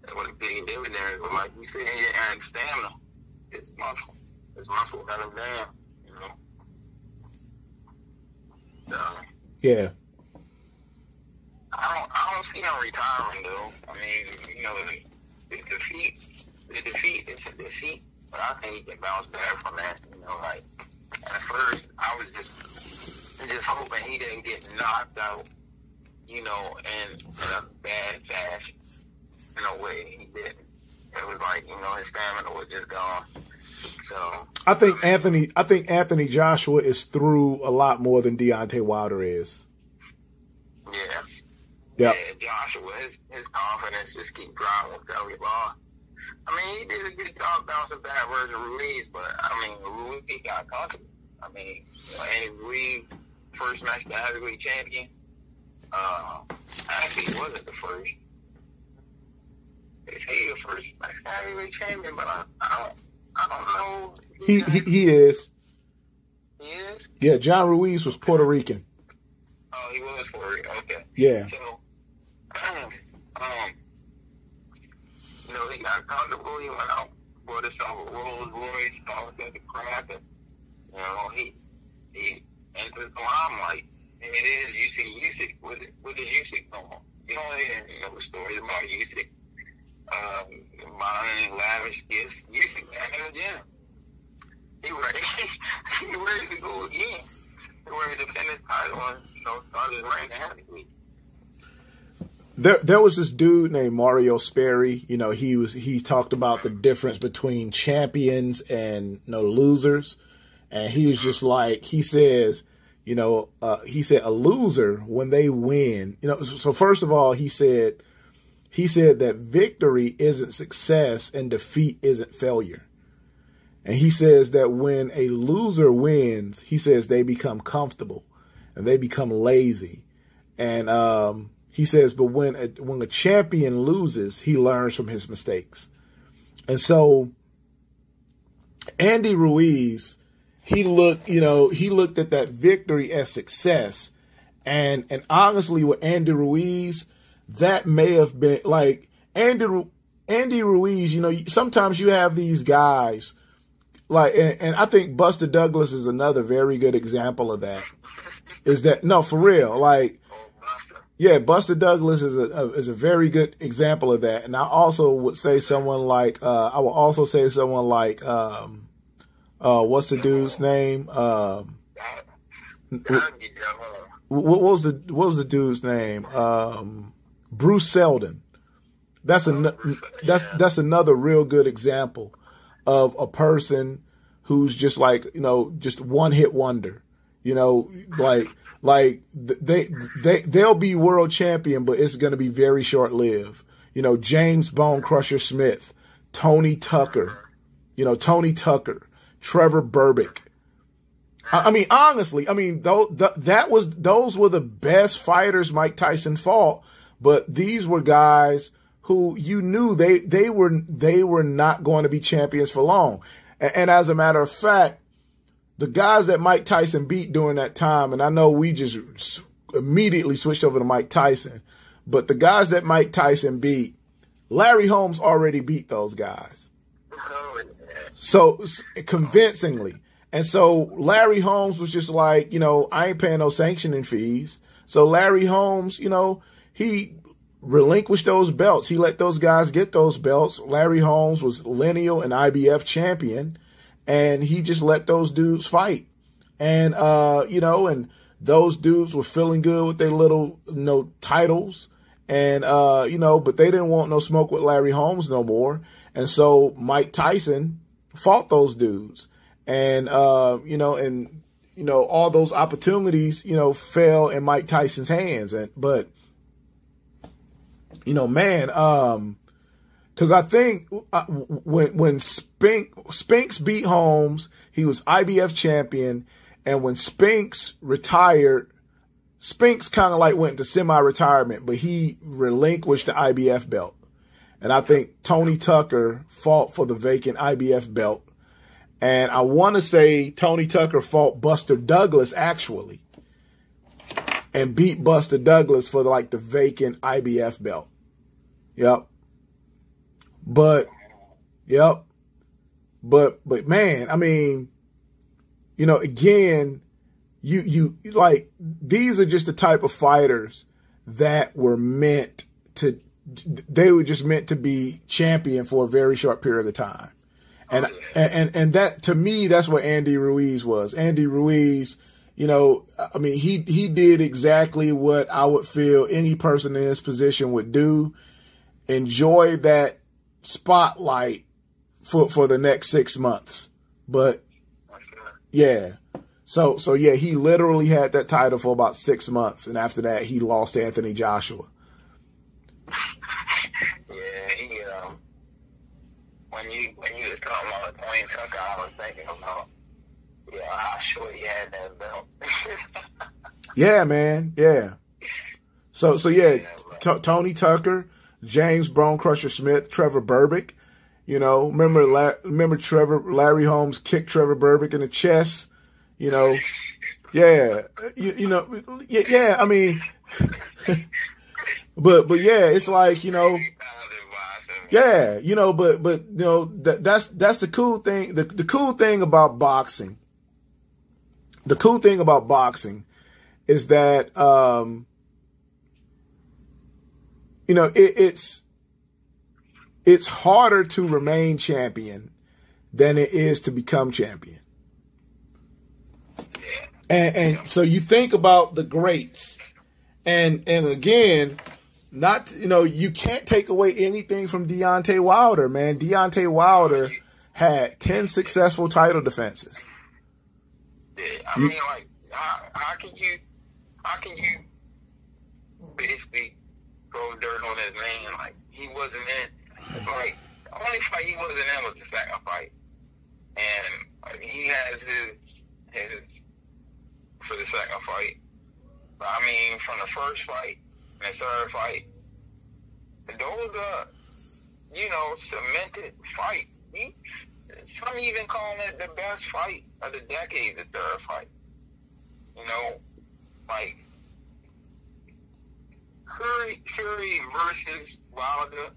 That would have been dividends. But like you said, he had stamina. His muscle got him down. So, yeah. I don't see him retiring though. I mean, the defeat is a defeat, but I think he can bounce back from that. Like at first I was just hoping he didn't get knocked out, in a bad fashion. In a way, he didn't. It was like, his stamina was just gone. So I think Anthony Joshua is through a lot more than Deontay Wilder is. Yeah. Yep. Yeah, Joshua, his confidence just keep growing with every ball. I mean, he did a good job bouncing back versus Ruiz, but Ruiz got comfortable. Andy Ruiz, first match the heavyweight champion. Actually, he wasn't the first. They say he the first match the heavyweight champion, but I don't know. He is. He is? Yeah, John Ruiz was Puerto Rican. Oh, he was Puerto Rican. Okay. Yeah. So, he got comfortable. He went out, bought himself a Rolls Royce, started at the crack, and he entered the limelight. And it is Usyk. What is Usyk on? You know the story about Usyk. Buying lavish gifts. Usyk back in the gym. He ready. He ready to go again. He ready to defend his title and start his reign to heavyweight. There was this dude named Mario Sperry. He talked about the difference between champions and losers, and he was just like, he says, he said a loser when they win. So first of all, he said that victory isn't success and defeat isn't failure. And he says that when a loser wins, he says they become comfortable and they become lazy. And he says, but when a champion loses, he learns from his mistakes. And so Andy Ruiz, he looked at that victory as success. And honestly, with Andy Ruiz, that may have been like Andy Ruiz, sometimes you have these guys and I think Buster Douglas is another very good example of that. Is that, no, for real, yeah, Buster Douglas is a very good example of that. And I also would say someone like what's the dude's name? What was the dude's name? Bruce Seldon. That's another real good example of a person who's just just one hit wonder. They'll be world champion, but it's going to be very short lived. James Bone Crusher Smith, Tony Tucker, Trevor Berbick. Honestly, those were the best fighters Mike Tyson fought, but these were guys who you knew they were not going to be champions for long. And as a matter of fact, the guys that Mike Tyson beat during that time, and I know we just immediately switched over to Mike Tyson, but the guys that Mike Tyson beat, Larry Holmes already beat those guys. So convincingly. And so Larry Holmes was just like, I ain't paying no sanctioning fees. So Larry Holmes, he relinquished those belts. He let those guys get those belts. Larry Holmes was lineal and IBF champion, and he just let those dudes fight. And, and those dudes were feeling good with their little, titles. And, but they didn't want no smoke with Larry Holmes no more. And so Mike Tyson fought those dudes. And, all those opportunities, fell in Mike Tyson's hands. But because I think when Spinks beat Holmes, he was IBF champion. And when Spinks retired, Spinks kind of went into semi-retirement, but he relinquished the IBF belt. And I think Tony Tucker fought for the vacant IBF belt. And I want to say Tony Tucker fought Buster Douglas, actually, and beat Buster Douglas for the vacant IBF belt. Yep. But man, again, you these are just the type of fighters that were they were just meant to be champion for a very short period of time. And that, to me, that's what Andy Ruiz was. Andy Ruiz, he did exactly what I would feel any person in his position would do. Enjoy that spotlight for the next 6 months. But yeah. So yeah, he literally had that title for about 6 months, and after that he lost to Anthony Joshua. Yeah, when you were talking about Tony Tucker, I was thinking about how short he had that belt. Yeah, man. Yeah. So yeah, Tony Tucker, James Bone Crusher Smith, Trevor Berbick. Remember Larry Holmes kicked Trevor Berbick in the chest. Yeah. Yeah. I mean, but yeah, it's yeah, but that's the cool thing. The cool thing about boxing. The cool thing about boxing is that, it's harder to remain champion than it is to become champion. And so you think about the greats, and again, not you can't take away anything from Deontay Wilder, man. Deontay Wilder had 10 successful title defenses. Yeah, I mean, like, how can you basically throw dirt on his name? Like, he wasn't in, like, the only fight he wasn't in was the second fight. And like, he has his for the second fight. But I mean, from the first fight and the third fight, those are, cemented fight. Some even calling it the best fight of the decade, the third fight. Like, Fury versus Wilder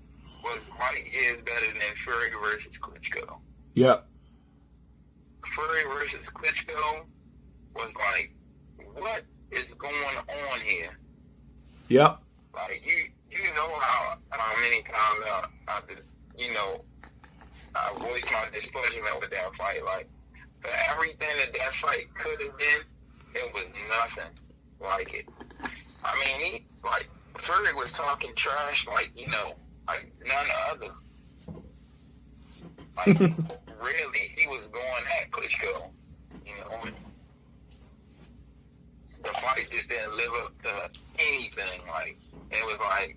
was light years better than Fury versus Klitschko. Yep. Fury versus Klitschko was like, what is going on here? Yep. Like, you know how many times I voiced my displeasure with that fight. Like, for everything that fight could have been, it was nothing like it. I mean, Fury was talking trash like none other. Like, really, he was going at Klitschko, the fight just didn't live up to anything. Like, it was like,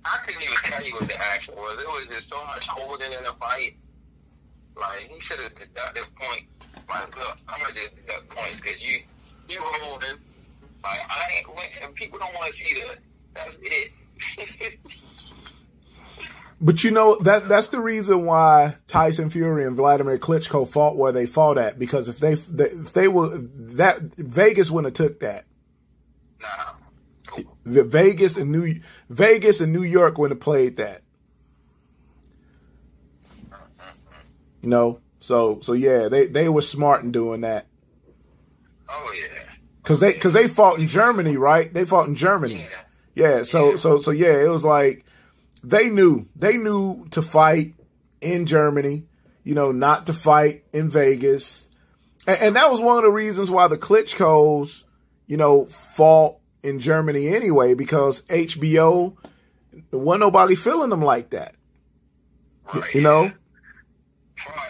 I couldn't even tell you what the action was. It was just so much holding in the fight. Like, he should have deducted points. Like, look, I'm going to just deduct points because you holding. Like, I ain't winning. And people don't want to see that. That's it. But that's the reason why Tyson Fury and Vladimir Klitschko fought where they fought at, because if they were that, Vegas wouldn't have took that. Nah. Vegas and New York wouldn't have played that. So yeah, they were smart in doing that. Oh yeah. Because they fought in Germany, right? They fought in Germany. Yeah. So yeah, it was like they knew to fight in Germany, not to fight in Vegas, and that was one of the reasons why the Klitschko's, fought in Germany anyway, because HBO, there wasn't nobody feeling them like that. Right. From our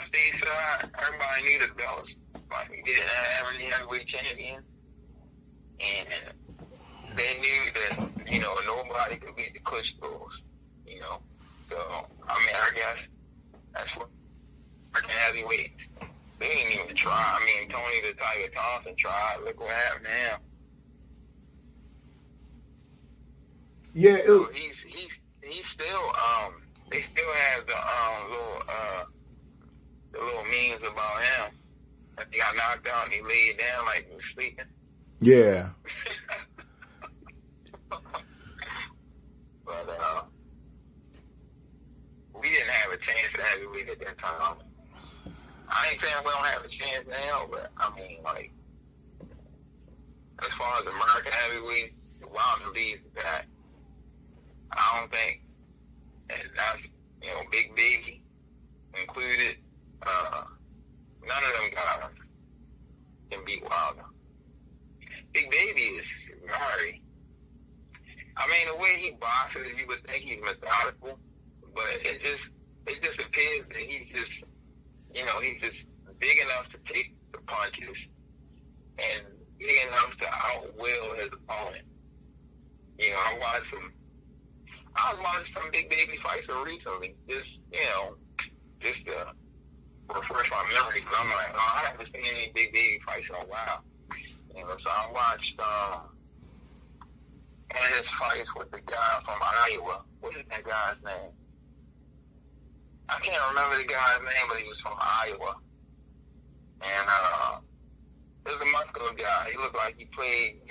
stateside, everybody knew the belts. Like, we didn't have any heavyweight champion. And they knew that, nobody could beat the Klitschkos, So, I mean, I guess that's what freaking heavyweights. They didn't even try. I mean, Tony the Tiger Thompson tried. Look what happened to him. Yeah, So he's still they still have the little memes about him. That he got knocked out and he laid down like he was sleeping. Yeah. But we didn't have a chance at heavyweight at that time. I ain't saying we don't have a chance now, but I mean, like, as far as American heavyweight, Wilder leads that. I don't think, and that's, Big Baby included, none of them guys can beat Wilder. Big Baby is very, I mean, the way he boxes, you would think he's methodical, but it just appears that he's just, he's just big enough to take the punches and big enough to outwill his opponent. I was watching some Big Baby fights recently, just to refresh my memory, because I'm like, I haven't seen any Big Baby fights in a while. So I watched one of his fights with the guy from Iowa. What is that guy's name? I can't remember the guy's name, but he was from Iowa. And there's a muscular guy. He looked like he played,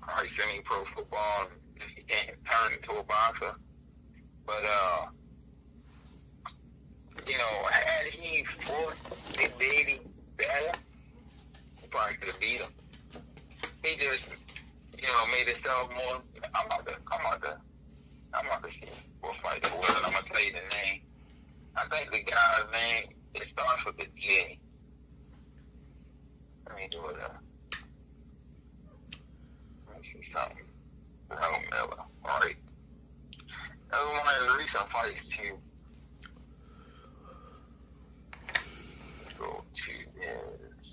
probably semi-pro football, and he can't turn into a boxer. But, had he fought Big Baby better, he probably could have beat him. He just, made himself more. I'm about to see what fight it was, and I'm going to tell you the name. I think the guy's name, it starts with a J. Let me do it. Let me see something. Terrell Miller. All right. That was one of the recent fights, too. Let's go to this.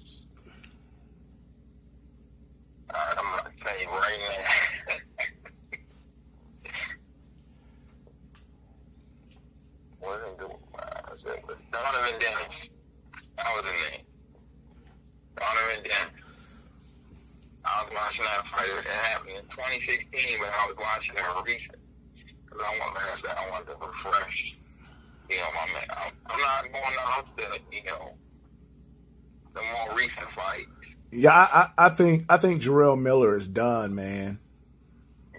All right, I'm going to tell you right now. Wasn't good. It was Donovan Dennis. That was his name. Donovan Dennis. I was watching that fight. It happened in 2016, but I was watching it recent. Because I wanted to refresh. You know, my man. I'm not going off the, you know, the more recent fights. Yeah, I think Jarrell Miller is done, man.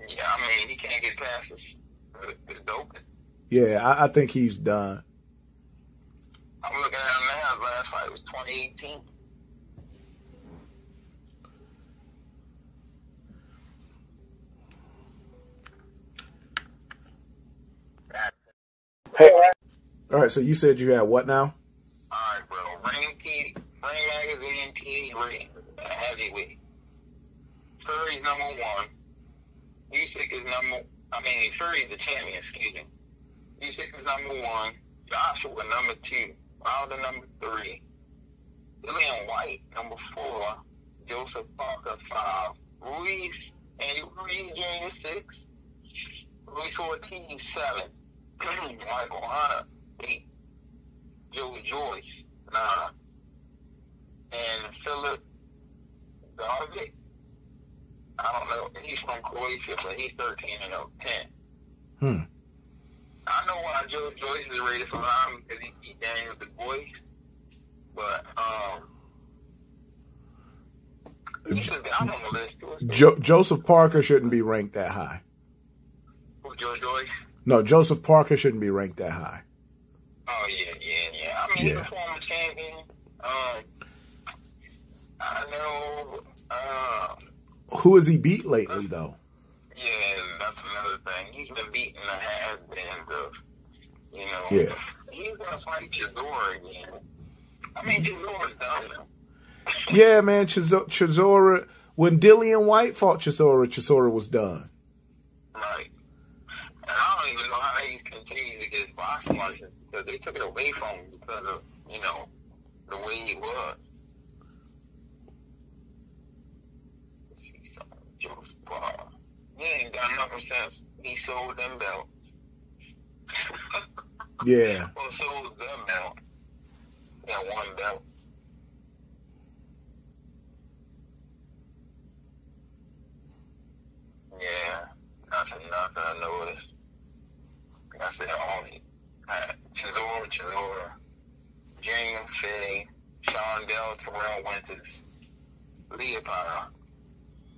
Yeah, I mean, he can't get past the doping. Yeah, I think he's done. I'm looking at him now. His last fight was 2018. Hey, all right. So you said you had what now? All right, bro. Ring Magazine TV rating, heavyweight. Fury's number one. Usyk is Fury's the champion. Excuse me. Usyk is number one. Joshua number two. Wilder number three. Dillian White number four. Joseph Parker 5. Andy Ruiz Jr. 6. Luis Ortiz 7. Michael Hunter 8. Joe Joyce 9. And Philip Garvey, I don't know, he's from Croatia, but he's 13-10. I know why Joe Joyce is rated so high because he beat Daniel Du Bois, but he's just got on the list too. Joseph Parker shouldn't be ranked that high. Who, Joe Joyce? No, Joseph Parker shouldn't be ranked that high. Oh, yeah. I mean, he's a former champion. I know. Who has he beat lately, though? Yeah, that's another thing. He's been beating the has-beens of, you know. Yeah. He's going to fight Chisora again. I mean, Chisora's done now. Yeah, man, Chisora. When Dillian White fought Chisora was done. Right. And I don't even know how he continued to get his boxing license because they took it away from him because of, you know, the way he was. Let's see something. Joseph Parker. He ain't got nothing since he sold them belts. Yeah. Well, sold them belt. Yeah, one belt. Yeah, nothing I noticed. Like I said, only Chisora, Junior Fay, Sean Dell, Terrell Winters, Leopold.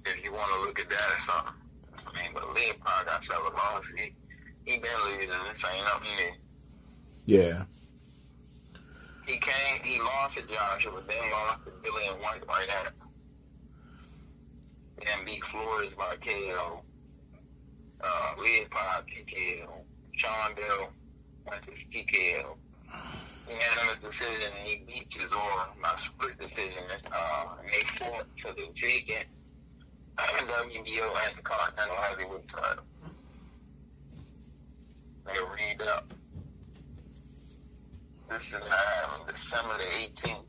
If you want to look at that or something. I mean, but Leopold got several losses. He been losing. This ain't nothing new. Yeah. He lost to Joshua, then lost to Dillian White right at it. Then beat Flores by KO. Leopold TKO. Sean Dell went to TKO. Unanimous decision, and he beat Chisora by split decision. And they fought for the vacant WBO Intercontinental Heavyweight title. They read up. This is on December the 18th.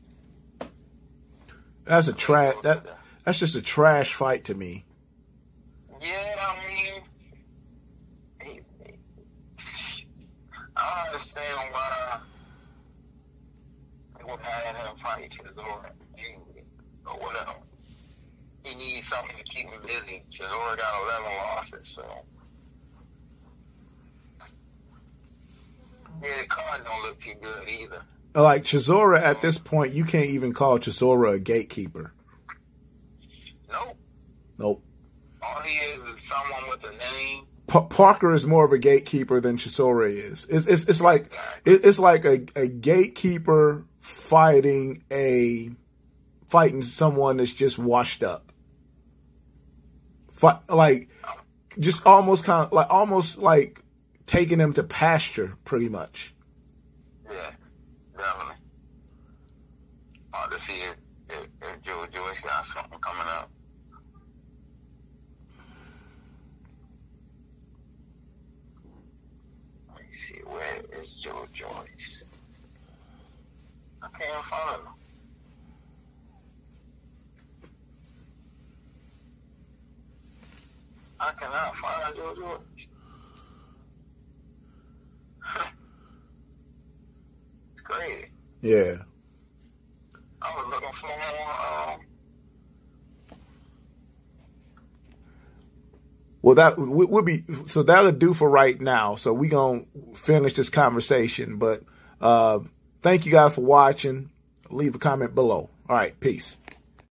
That's just a trash fight to me. Yeah, I mean, I understand why they would have him fight Chisora anyway, or whatever. He needs something to keep him busy. Chisora got 11 losses, so. Yeah, the card don't look too good either. Like Chisora, at this point, you can't even call Chisora a gatekeeper. Nope. All he is someone with a name. Parker is more of a gatekeeper than Chisora is. It's like a gatekeeper fighting someone that's just washed up. Almost like taking them to pasture, pretty much. Yeah, definitely. Hard to see if Joe see, where is Joe Joyce? I can't find him. I cannot find Joe Joyce. It's crazy. Yeah. I was looking for him on, Well, we'll be, so that'll do for right now. So we gonna finish this conversation, but thank you guys for watching. Leave a comment below. All right, peace.